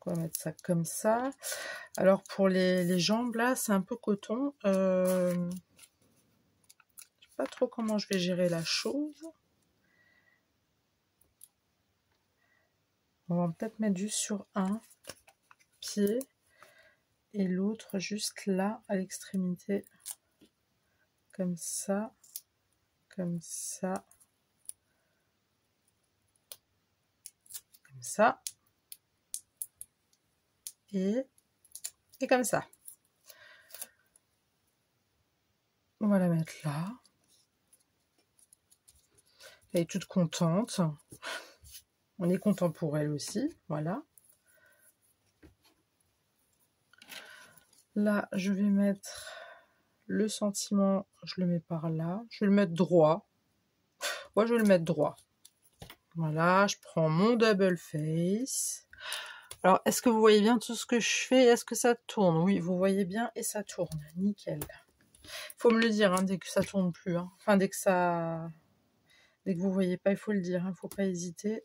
On va mettre ça comme ça. Alors pour les jambes là, c'est un peu coton. Je sais pas trop comment je vais gérer la chose. On va peut-être mettre juste sur un pied. et l'autre juste là, à l'extrémité. Comme ça. Comme ça. Comme ça. Et comme ça. On va la mettre là. Elle est toute contente. On est content pour elle aussi. Voilà. Là, je vais mettre le sentiment. Je le mets par là. Je vais le mettre droit. Ouais, je vais le mettre droit. Voilà, je prends mon double face. Alors, est-ce que vous voyez bien tout ce que je fais? Est-ce que ça tourne? Oui, vous voyez bien et ça tourne. Nickel. Faut me le dire hein, dès que ça tourne plus. Hein. Enfin, dès que vous voyez pas, il faut le dire. Il ne faut pas hésiter.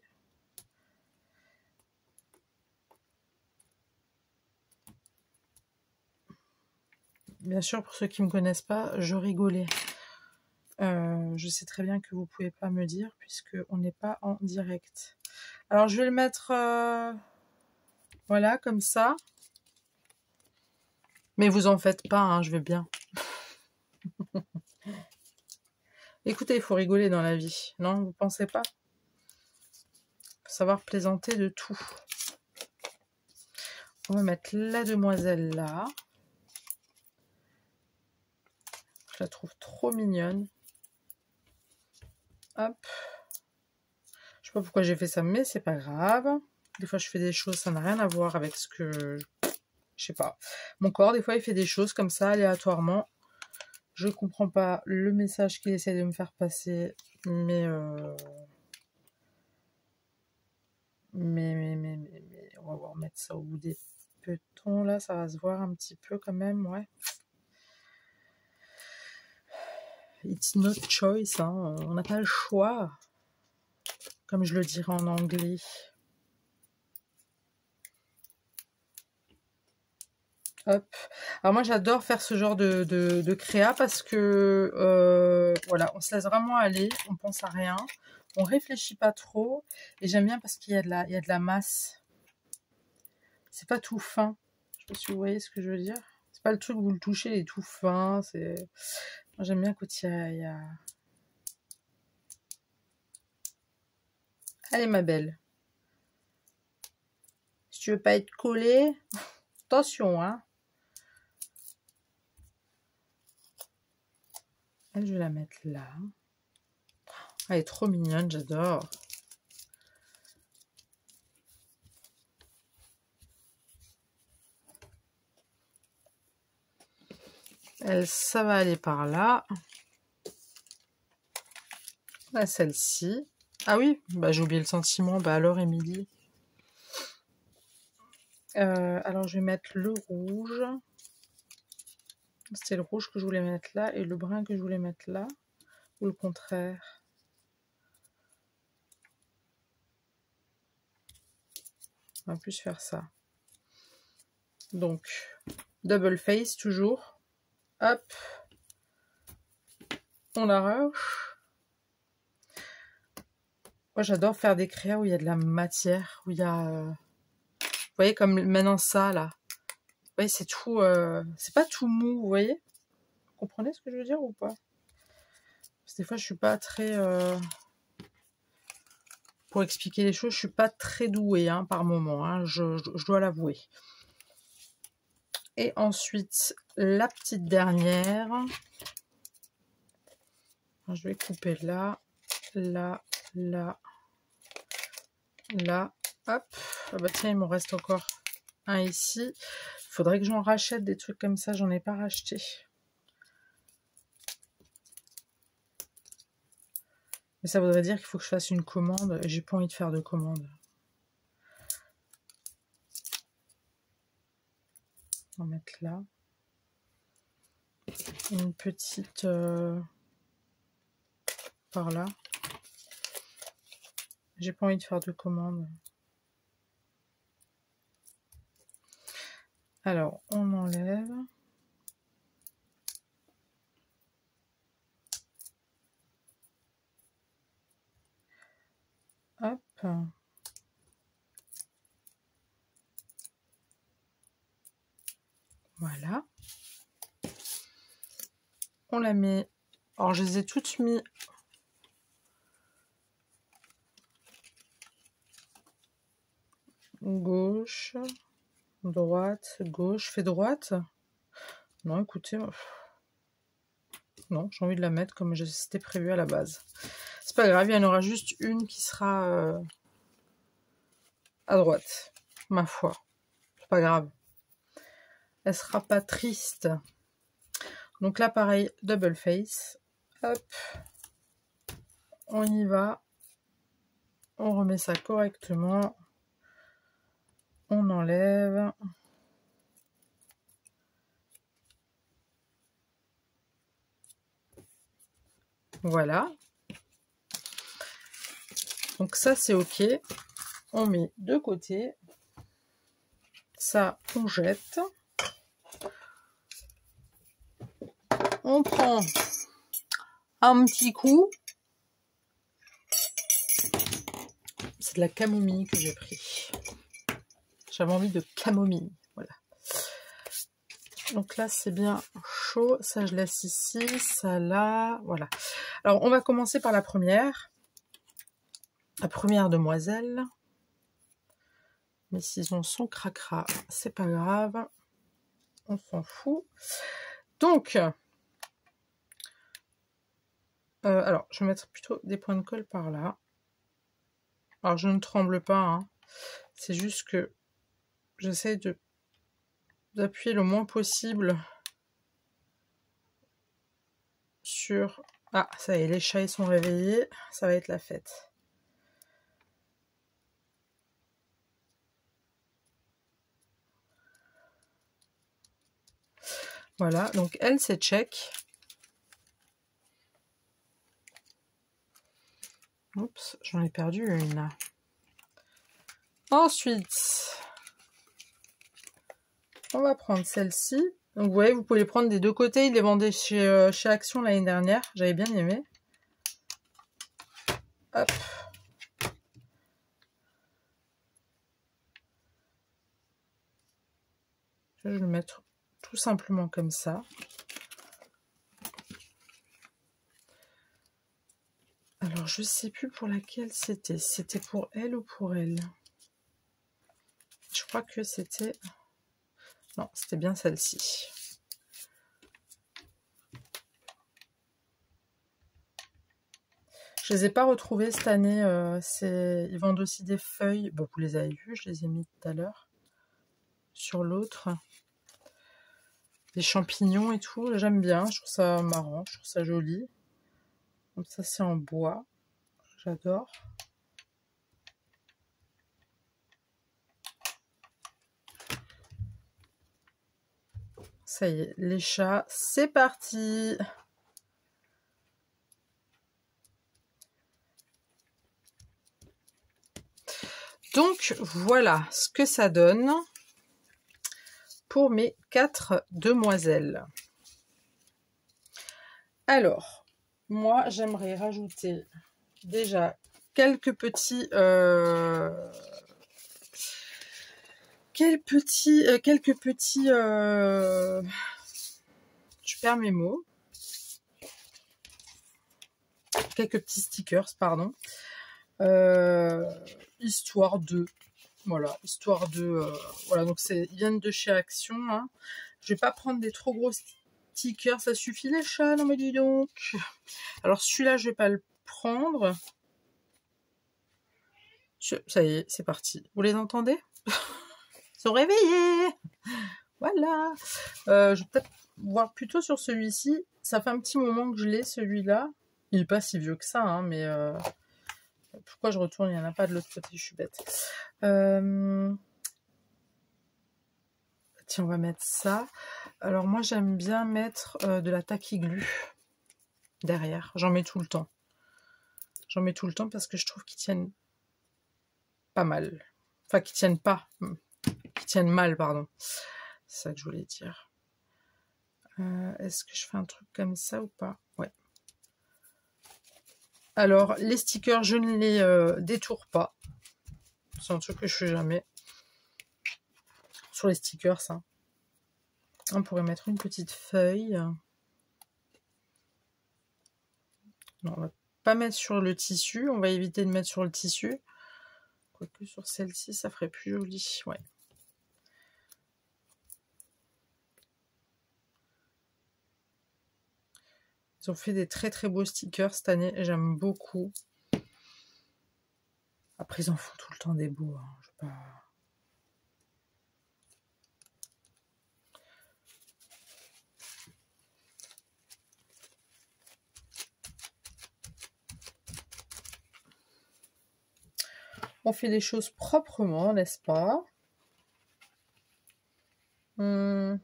Bien sûr, pour ceux qui ne me connaissent pas, je rigolais. Je sais très bien que vous ne pouvez pas me dire puisque on n'est pas en direct. Alors, je vais le mettre voilà, comme ça. Mais vous en faites pas, hein, je vais bien. Écoutez, il faut rigoler dans la vie, non? Vous pensez pas? Faut savoir plaisanter de tout. On va mettre la demoiselle là. Je la trouve trop mignonne. Hop. Je sais pas pourquoi j'ai fait ça, mais c'est pas grave. Des fois, je fais des choses, ça n'a rien à voir avec ce que... Je sais pas. Mon corps, des fois, il fait des choses comme ça, aléatoirement. Je comprends pas le message qu'il essaie de me faire passer, mais on va remettre ça au bout des petons, là, ça va se voir un petit peu quand même, ouais. It's not choice, hein. On n'a pas le choix, comme je le dirais en anglais. Hop. Alors moi j'adore faire ce genre de créa parce que voilà, on se laisse vraiment aller, on pense à rien, on réfléchit pas trop et j'aime bien parce qu'il y a de la masse. C'est pas tout fin. Je sais pas si vous voyez ce que je veux dire. C'est pas le truc où vous le touchez, il est tout fin. C'est... Moi j'aime bien quand il y a... Allez ma belle. Si tu veux pas être collée, attention hein. Elle, je vais la mettre là. Elle est trop mignonne, j'adore. Elle, ça va aller par là. Là, celle-ci. Ah oui, bah, j'ai oublié le sentiment. Bah alors, Émilie. Alors, je vais mettre le rouge. C'était le rouge que je voulais mettre là et le brun que je voulais mettre là. Ou le contraire. On va plus faire ça. Donc, double face toujours. Hop. On arrache. Moi, j'adore faire des créas où il y a de la matière, où il y a... Vous voyez, comme maintenant ça, là. Vous voyez, c'est tout... c'est pas tout mou, vous voyez? Vous comprenez ce que je veux dire ou pas? Parce que des fois, je suis pas très... Pour expliquer les choses, je suis pas très douée hein, par moment, hein, je dois l'avouer. Et ensuite, la petite dernière. Je vais couper là, là, là, là. Hop. Ah bah tiens, il m'en reste encore un ici. Il faudrait que j'en rachète des trucs comme ça, j'en ai pas racheté. Mais ça voudrait dire qu'il faut que je fasse une commande. J'ai pas envie de faire de commande. On va mettre là. Une petite par là. J'ai pas envie de faire de commande. Alors, on enlève. Hop. Voilà. On la met. Alors, je les ai toutes mis. Gauche, droite, gauche. Fais droite. Non, écoutez. Non, j'ai envie de la mettre comme c'était prévu à la base. C'est pas grave, il y en aura juste une qui sera à droite. Ma foi. C'est pas grave. Elle sera pas triste. Donc là, pareil, double face. Hop. On y va. On remet ça correctement. On enlève. Voilà. Donc ça, c'est OK. On met de côté. Ça, on jette. On prend un petit coup. C'est de la camomille que j'ai pris. J'avais envie de camomille. Voilà. Donc là, c'est bien chaud. Ça, je laisse ici. Ça, là. Voilà. Alors, on va commencer par la première. La première demoiselle. Mes ciseaux sont cracra. C'est pas grave. On s'en fout. Donc, alors, je vais mettre plutôt des points de colle par là. Alors, je ne tremble pas. Hein. C'est juste que j'essaie d'appuyer le moins possible sur... Ah, ça y est, les chats ils sont réveillés. Ça va être la fête. Voilà, donc elle, c'est check. Oups, j'en ai perdu une. Ensuite, on va prendre celle-ci. Donc vous voyez, vous pouvez les prendre des deux côtés. Ils les vendaient chez Action l'année dernière. J'avais bien aimé. Hop. Je vais le mettre tout simplement comme ça. Alors, je sais plus pour laquelle c'était. C'était pour elle ou pour elle? Je crois que c'était... Non, c'était bien celle-ci. Je les ai pas retrouvées cette année. Ils vendent aussi des feuilles. Bon, vous les avez vues, je les ai mis tout à l'heure. Sur l'autre. Des champignons et tout. J'aime bien. Je trouve ça marrant. Je trouve ça joli. Comme ça, c'est en bois. J'adore. Ça y est, les chats, c'est parti. Donc, voilà ce que ça donne pour mes 4 demoiselles. Alors, moi, j'aimerais rajouter déjà quelques petits... je perds mes mots. Quelques petits stickers, pardon. Histoire de... Voilà, histoire de... voilà, donc ils viennent de chez Action. Hein. Je vais pas prendre des trop gros stickers, ça suffit les chats, non mais dis donc. Alors celui-là, je vais pas le prendre. Ça y est, c'est parti. Vous les entendez? Ils sont réveillés. Voilà. Je vais peut-être voir plutôt sur celui-ci. Ça fait un petit moment que je l'ai, celui-là. Il n'est pas si vieux que ça, hein, mais... pourquoi je retourne? Il n'y en a pas de l'autre côté, je suis bête. Tiens, on va mettre ça. Alors moi, j'aime bien mettre de la taquiglu derrière. J'en mets tout le temps. J'en mets tout le temps parce que je trouve qu'ils tiennent pas mal. Enfin, qu'ils tiennent pas. Qu'ils tiennent mal, pardon. C'est ça que je voulais dire. Est-ce que je fais un truc comme ça ou pas? Ouais. Alors, les stickers, je ne les détourne pas. C'est un truc que je fais jamais. Sur les stickers, ça. On pourrait mettre une petite feuille. Non, on va pas mettre sur le tissu. On va éviter de mettre sur le tissu. Quoique sur celle-ci, ça ferait plus joli. Ouais. Ils ont fait des très très beaux stickers cette année. J'aime beaucoup. Après, ils en font tout le temps des beaux. Hein. Je sais pas... On fait les choses proprement, n'est-ce pas? Tiens,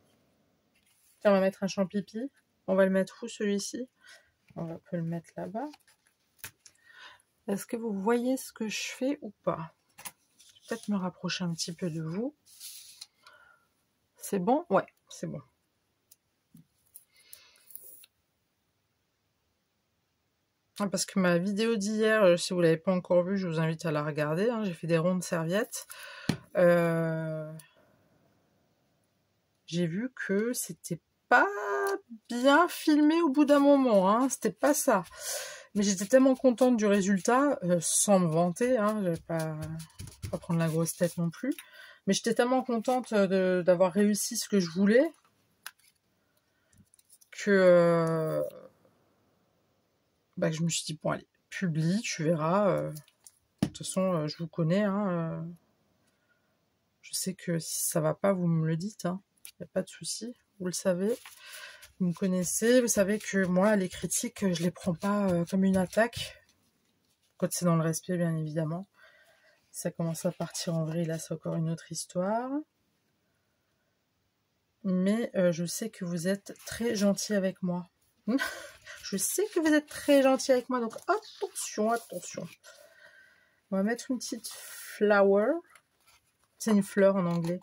on va mettre un champipi. On va le mettre où, celui-ci? On va peut le mettre là-bas. Est-ce que vous voyez ce que je fais ou pas? Peut-être me rapprocher un petit peu de vous. C'est bon? Ouais, c'est bon. Parce que ma vidéo d'hier, si vous ne l'avez pas encore vue, je vous invite à la regarder. Hein. J'ai fait des ronds de serviettes. J'ai vu que c'était pas bien filmé au bout d'un moment. Hein. C'était pas ça. Mais j'étais tellement contente du résultat, sans me vanter. Hein. Je vais pas prendre la grosse tête non plus. Mais j'étais tellement contente d'avoir réussi ce que je voulais que... je me suis dit, bon allez, publie, tu verras. De toute façon, je vous connais. Hein, je sais que si ça va pas, vous me le dites. Hein, y a pas de souci, vous le savez. Vous me connaissez, vous savez que moi, les critiques, je les prends pas comme une attaque. Quand c'est dans le respect, bien évidemment. Si ça commence à partir en vrille, là, c'est encore une autre histoire. Mais je sais que vous êtes très gentil avec moi. Je sais que vous êtes très gentil avec moi, donc attention, attention. On va mettre une petite flower. C'est une fleur en anglais.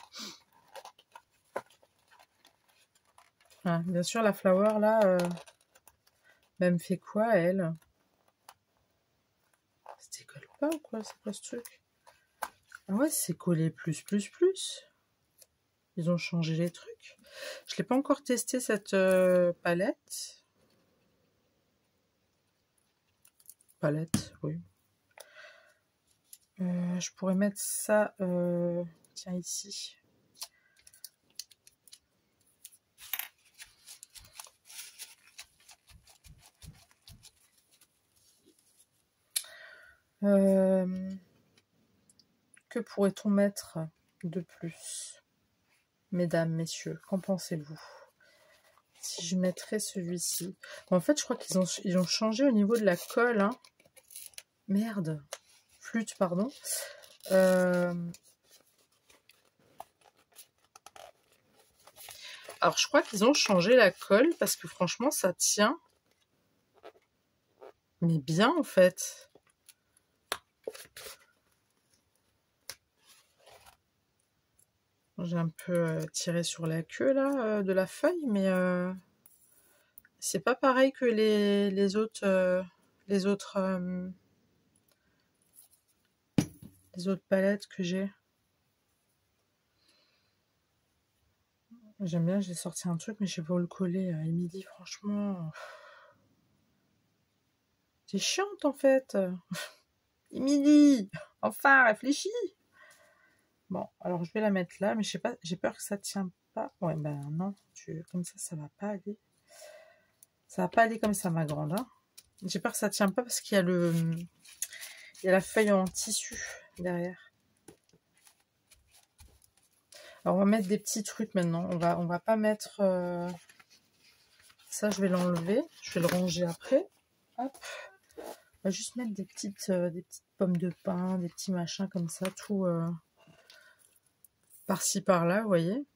Ah, bien sûr, la flower, là, elle me fait quoi, elle? Ça décolle pas ou quoi? C'est quoi ce truc? Ah ouais, c'est collé plus. Ils ont changé les trucs. Je l'ai pas encore testé, cette palette. Palette, oui. Je pourrais mettre ça, tiens, ici. Que pourrait-on mettre de plus? Mesdames, messieurs, qu'en pensez-vous? Si je mettrais celui-ci. En fait, je crois qu'ils ont changé au niveau de la colle. Hein. Merde. Flûte, pardon. Alors, je crois qu'ils ont changé la colle parce que franchement, ça tient. Mais bien, en fait. J'ai un peu tiré sur la queue, là, de la feuille, mais c'est pas pareil que les autres palettes que j'ai. J'aime bien, j'ai sorti un truc, mais je sais pas où le coller. Émilie, franchement... C'est chiante, en fait. Émilie, enfin, réfléchis. Bon, alors je vais la mettre là, mais je sais pas, j'ai peur que ça tient pas. Ouais, ben non, comme ça va pas aller. Ça va pas aller comme ça, ma grande. Hein. J'ai peur que ça tient pas parce qu'il y a il y a la feuille en tissu derrière. Alors on va mettre des petits trucs maintenant. On va pas mettre ça. Je vais l'enlever. Je vais le ranger après. Hop. On va juste mettre des petites pommes de pin, des petits machins comme ça, tout par-ci par-là, vous voyez.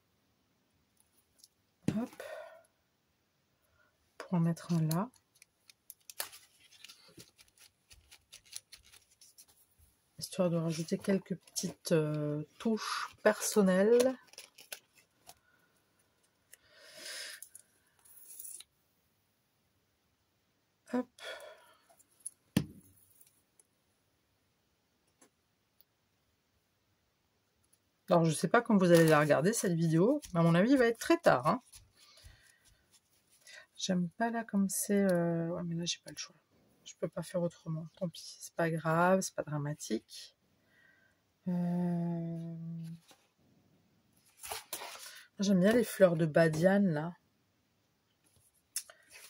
Hop. Pour en mettre un là. Histoire de rajouter quelques petites touches personnelles. Hop. Alors, je sais pas quand vous allez la regarder, cette vidéo, mais à mon avis, il va être très tard. Hein. J'aime pas là comme c'est... Ouais, mais là, j'ai pas le choix. Je peux pas faire autrement. Tant pis, c'est pas grave, c'est pas dramatique. J'aime bien les fleurs de badiane, là.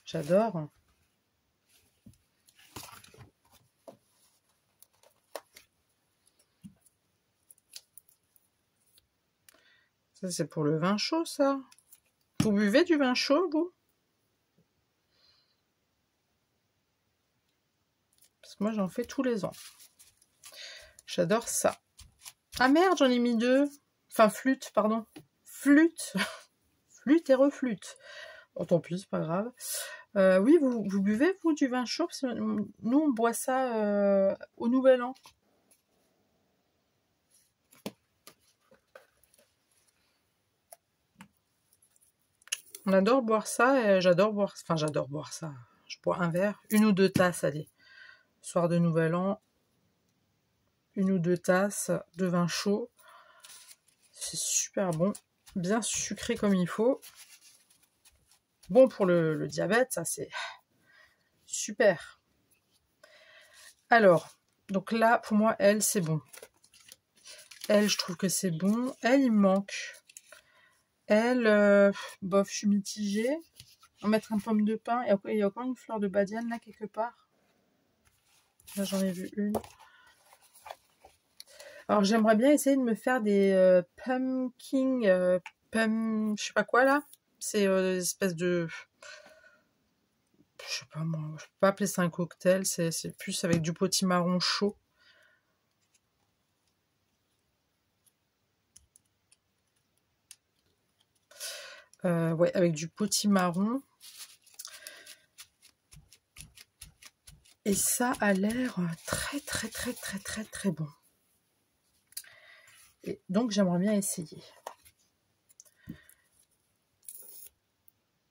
J'adore. Ça, c'est pour le vin chaud, ça. Vous buvez du vin chaud, vous? Parce que moi, j'en fais tous les ans. J'adore ça. Ah merde, j'en ai mis 2. Enfin, flûte, pardon. Flûte. Flûte et reflûte. Bon, tant pis, c'est pas grave. Oui, vous buvez, vous, du vin chaud? Parce que nous, on boit ça au Nouvel An. On adore boire ça et j'adore boire... Enfin, j'adore boire ça. Je bois un verre, 1 ou 2 tasses, allez. Soir de Nouvel An, 1 ou 2 tasses de vin chaud. C'est super bon. Bien sucré comme il faut. Bon pour le diabète, ça c'est super. Alors, donc là, pour moi, elle, c'est bon. Elle, je trouve que c'est bon. Elle, il me manque. Elle, bof, je suis mitigée. On va mettre un pomme de pin. Et il y a encore une fleur de badiane là, quelque part. Là, j'en ai vu une. Alors, j'aimerais bien essayer de me faire des pumpkin, je sais pas quoi là. C'est des espèces de... Je sais pas moi, je peux pas appeler ça un cocktail, c'est plus avec du potimarron chaud. Ouais, avec du potimarron. Et ça a l'air très très très très très très bon. Et donc j'aimerais bien essayer.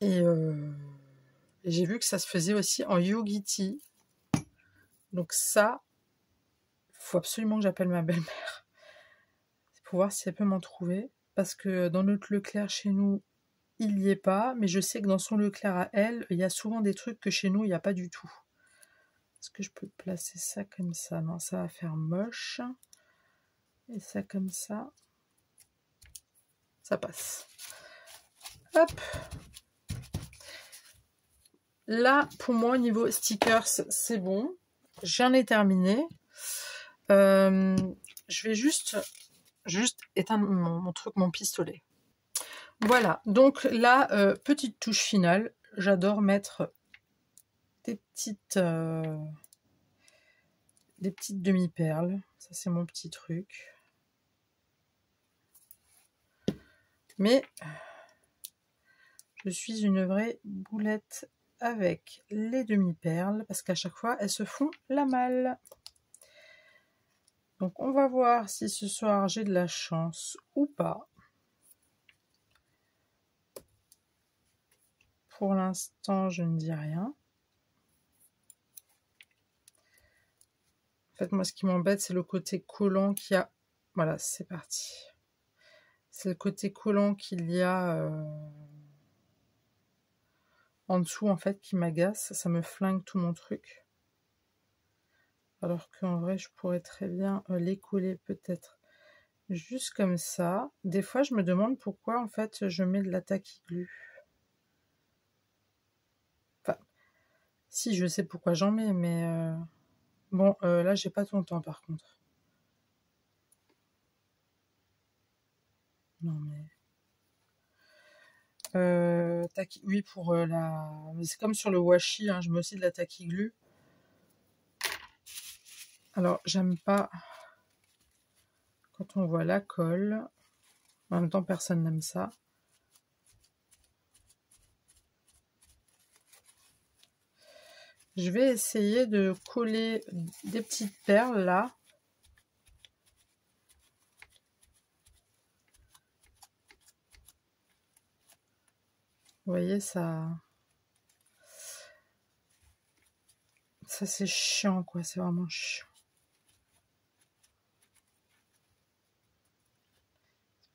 Et j'ai vu que ça se faisait aussi en Yogi Tea. Donc ça, faut absolument que j'appelle ma belle-mère. Pour voir si elle peut m'en trouver. Parce que dans notre Leclerc chez nous, il n'y est pas. Mais je sais que dans son Leclerc à elle, il y a souvent des trucs que chez nous, il n'y a pas du tout. Est-ce que je peux placer ça comme ça? Non, ça va faire moche. Et ça comme ça. Ça passe. Hop. Là, pour moi, au niveau stickers, c'est bon. J'en ai terminé. Je vais juste éteindre mon truc, mon pistolet. Voilà. Donc là, petite touche finale. J'adore mettre des petites demi-perles. Ça, c'est mon petit truc. Mais je suis une vraie boulette avec les demi-perles parce qu'à chaque fois, elles se font la malle. Donc, on va voir si ce soir j'ai de la chance ou pas. Pour l'instant, je ne dis rien. En fait, moi, ce qui m'embête, c'est le côté collant qu'il y a. Voilà, c'est parti. C'est le côté collant qu'il y a en dessous, en fait, qui m'agace. Ça me flingue tout mon truc. Alors qu'en vrai, je pourrais très bien les coller peut-être juste comme ça. Des fois, je me demande pourquoi, en fait, je mets de la tacky-glue. Enfin, si, je sais pourquoi j'en mets, mais... Bon, là, j'ai pas ton temps, par contre. Non, mais... oui, pour la... C'est comme sur le washi, hein, je mets aussi de la tacky-glue. Alors, j'aime pas quand on voit la colle. En même temps, personne n'aime ça. Je vais essayer de coller des petites perles, là. Vous voyez, ça... Ça, c'est chiant, quoi. C'est vraiment chiant.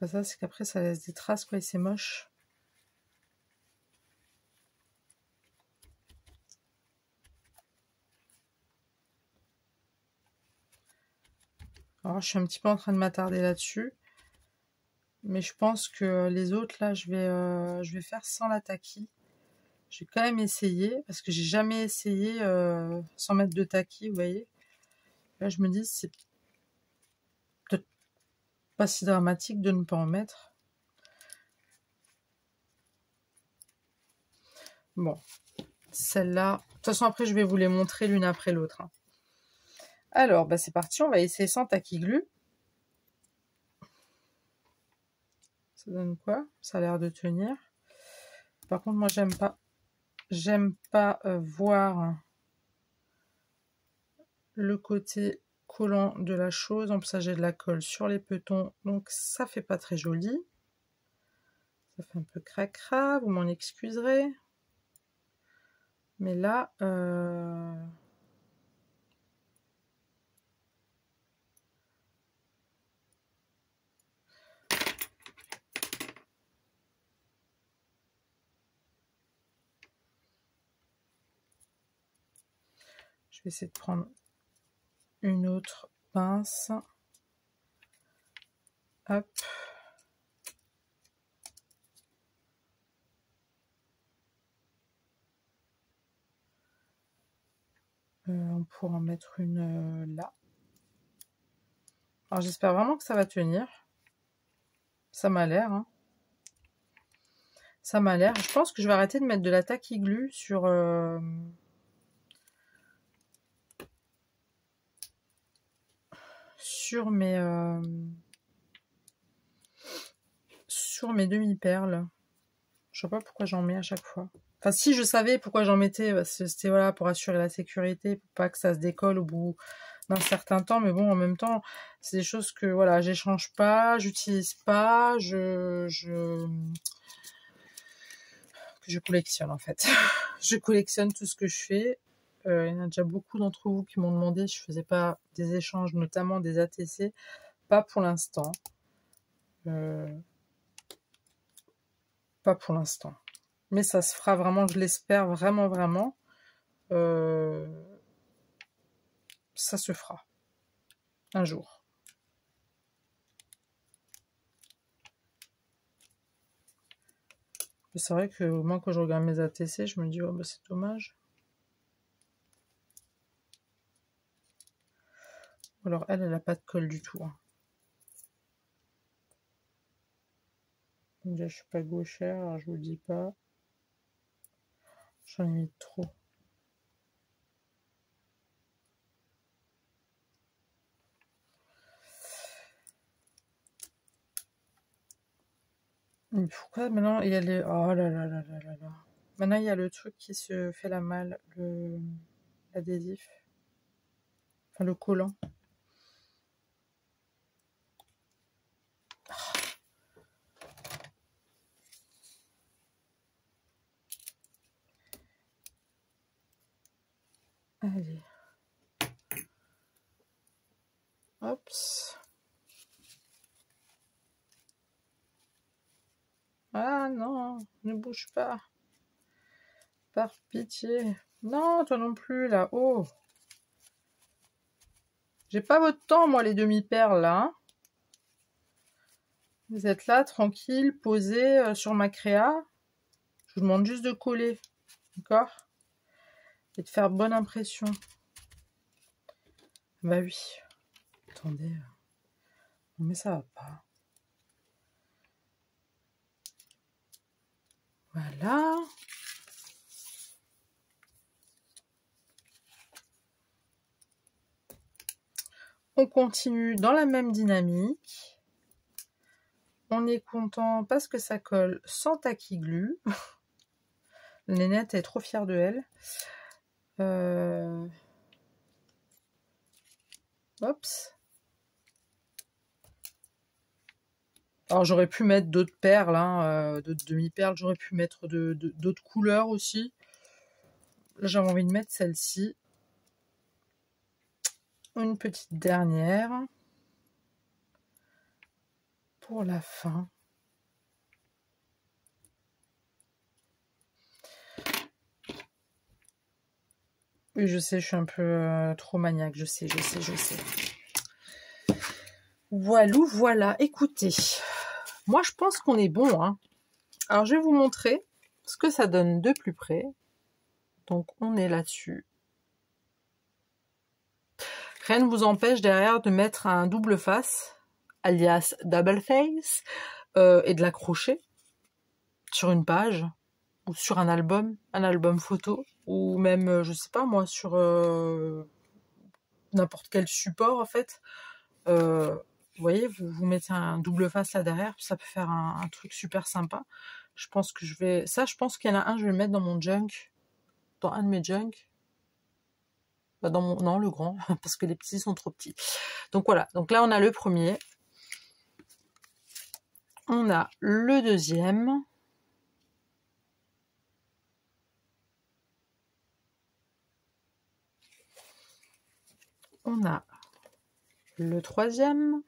pas ça, c'est qu'après ça laisse des traces, quoi, et c'est moche. Alors, je suis un petit peu en train de m'attarder là-dessus. Mais je pense que les autres, là, je vais faire sans la taquille. Je vais quand même essayer, parce que j'ai jamais essayé sans mettre de taquille, vous voyez. Là, je me dis, c'est peut-être pas si dramatique de ne pas en mettre. Bon, celle-là... De toute façon, après, je vais vous les montrer l'une après l'autre. Hein. Alors, bah, c'est parti, on va essayer sans taquille glue. Ça donne quoi? Ça a l'air de tenir. Par contre, moi, j'aime pas voir le côté collant de la chose. En plus, ça, j'ai de la colle sur les petons, donc ça fait pas très joli. Ça fait un peu cracra, vous m'en excuserez. Mais là, je vais essayer de prendre une autre pince. Hop. On pourra en mettre une là. Alors j'espère vraiment que ça va tenir. Ça m'a l'air. Hein. Ça m'a l'air. Je pense que je vais arrêter de mettre de la taquille glue sur... sur mes demi-perles. Je sais pas pourquoi j'en mets à chaque fois. Enfin, si je savais pourquoi j'en mettais, c'était voilà, pour assurer la sécurité, pour pas que ça se décolle au bout d'un certain temps. Mais bon, en même temps, c'est des choses que voilà, j'échange pas, j'utilise pas, que je collectionne en fait. Je collectionne tout ce que je fais. Il y en a déjà beaucoup d'entre vous qui m'ont demandé si je faisais pas des échanges, notamment des ATC. Pas pour l'instant. Pas pour l'instant. Mais ça se fera vraiment, je l'espère vraiment, vraiment. Ça se fera. Un jour. C'est vrai que moi, quand je regarde mes ATC, je me dis, oh, bah, c'est dommage. Alors, elle n'a pas de colle du tout. Hein. Déjà, je suis pas gauchère, alors je vous le dis pas. J'en ai mis trop. Mais pourquoi maintenant il y a les... Oh là là là là là là. Maintenant il y a le truc qui se fait la malle, l'adhésif. Enfin le collant. Allez. Hop. Ah non, ne bouge pas. Par pitié. Non, toi non plus, là. Oh. J'ai pas votre temps, moi, les demi-perles, là. Hein. Vous êtes là, tranquille, posé sur ma créa. Je vous demande juste de coller. D'accord? Et de faire bonne impression. Bah oui. Attendez. Non, mais ça va pas. Voilà. On continue dans la même dynamique. On est content parce que ça colle sans taquille glue. Nénette est trop fière de elle. Oups. Alors j'aurais pu mettre d'autres perles, hein, d'autres demi-perles. J'aurais pu mettre d'autres couleurs aussi. Là j'avais envie de mettre celle-ci. Une petite dernière. pour la fin. Oui, je sais, je suis un peu trop maniaque, je sais. Voilou, voilà, écoutez, moi je pense qu'on est bon, hein. Alors je vais vous montrer ce que ça donne de plus près. Donc on est là-dessus. Rien ne vous empêche derrière de mettre un double face, alias double face, et de l'accrocher sur une page ou sur un album photo, ou même, je sais pas moi, sur n'importe quel support en fait. Vous voyez, vous mettez un double face là derrière, ça peut faire un truc super sympa. Je pense que je vais... Ça, je pense qu'il y en a un, je vais le mettre dans mon junk. Dans un de mes junk. Bah dans mon... Non, le grand, parce que les petits sont trop petits. Donc voilà, donc là on a le premier. On a le deuxième. On a le troisième.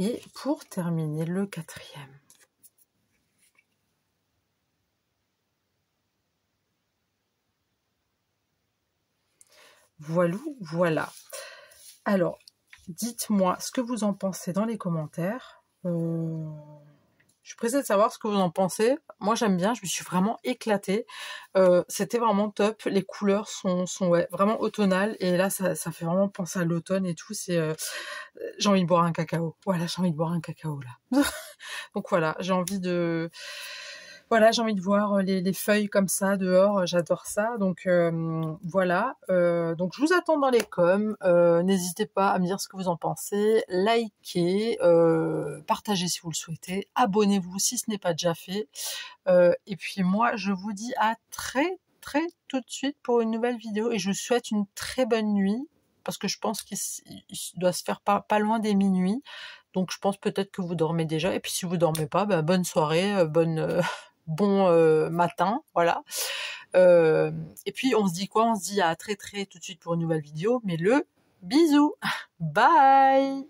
Et pour terminer, le quatrième. Voilà. Alors, dites-moi ce que vous en pensez dans les commentaires. Je suis pressée de savoir ce que vous en pensez. Moi, j'aime bien. Je me suis vraiment éclatée. C'était vraiment top. Les couleurs sont ouais, vraiment automnales. Et là, ça fait vraiment penser à l'automne et tout. C'est, j'ai envie de boire un cacao. Voilà, j'ai envie de boire un cacao là. Donc voilà, j'ai envie de... Voilà, j'ai envie de voir les feuilles comme ça dehors, j'adore ça. Donc voilà, donc je vous attends dans les coms. N'hésitez pas à me dire ce que vous en pensez, likez, partagez si vous le souhaitez, abonnez-vous si ce n'est pas déjà fait. Et puis moi, je vous dis à très tout de suite pour une nouvelle vidéo et je vous souhaite une très bonne nuit parce que je pense qu'il doit se faire pas loin des minuit. Donc je pense peut-être que vous dormez déjà. Et puis si vous dormez pas, bah, bonne soirée, bon matin, voilà. Et puis on se dit quoi? On se dit à très tout de suite pour une nouvelle vidéo. Mais le bisou, bye.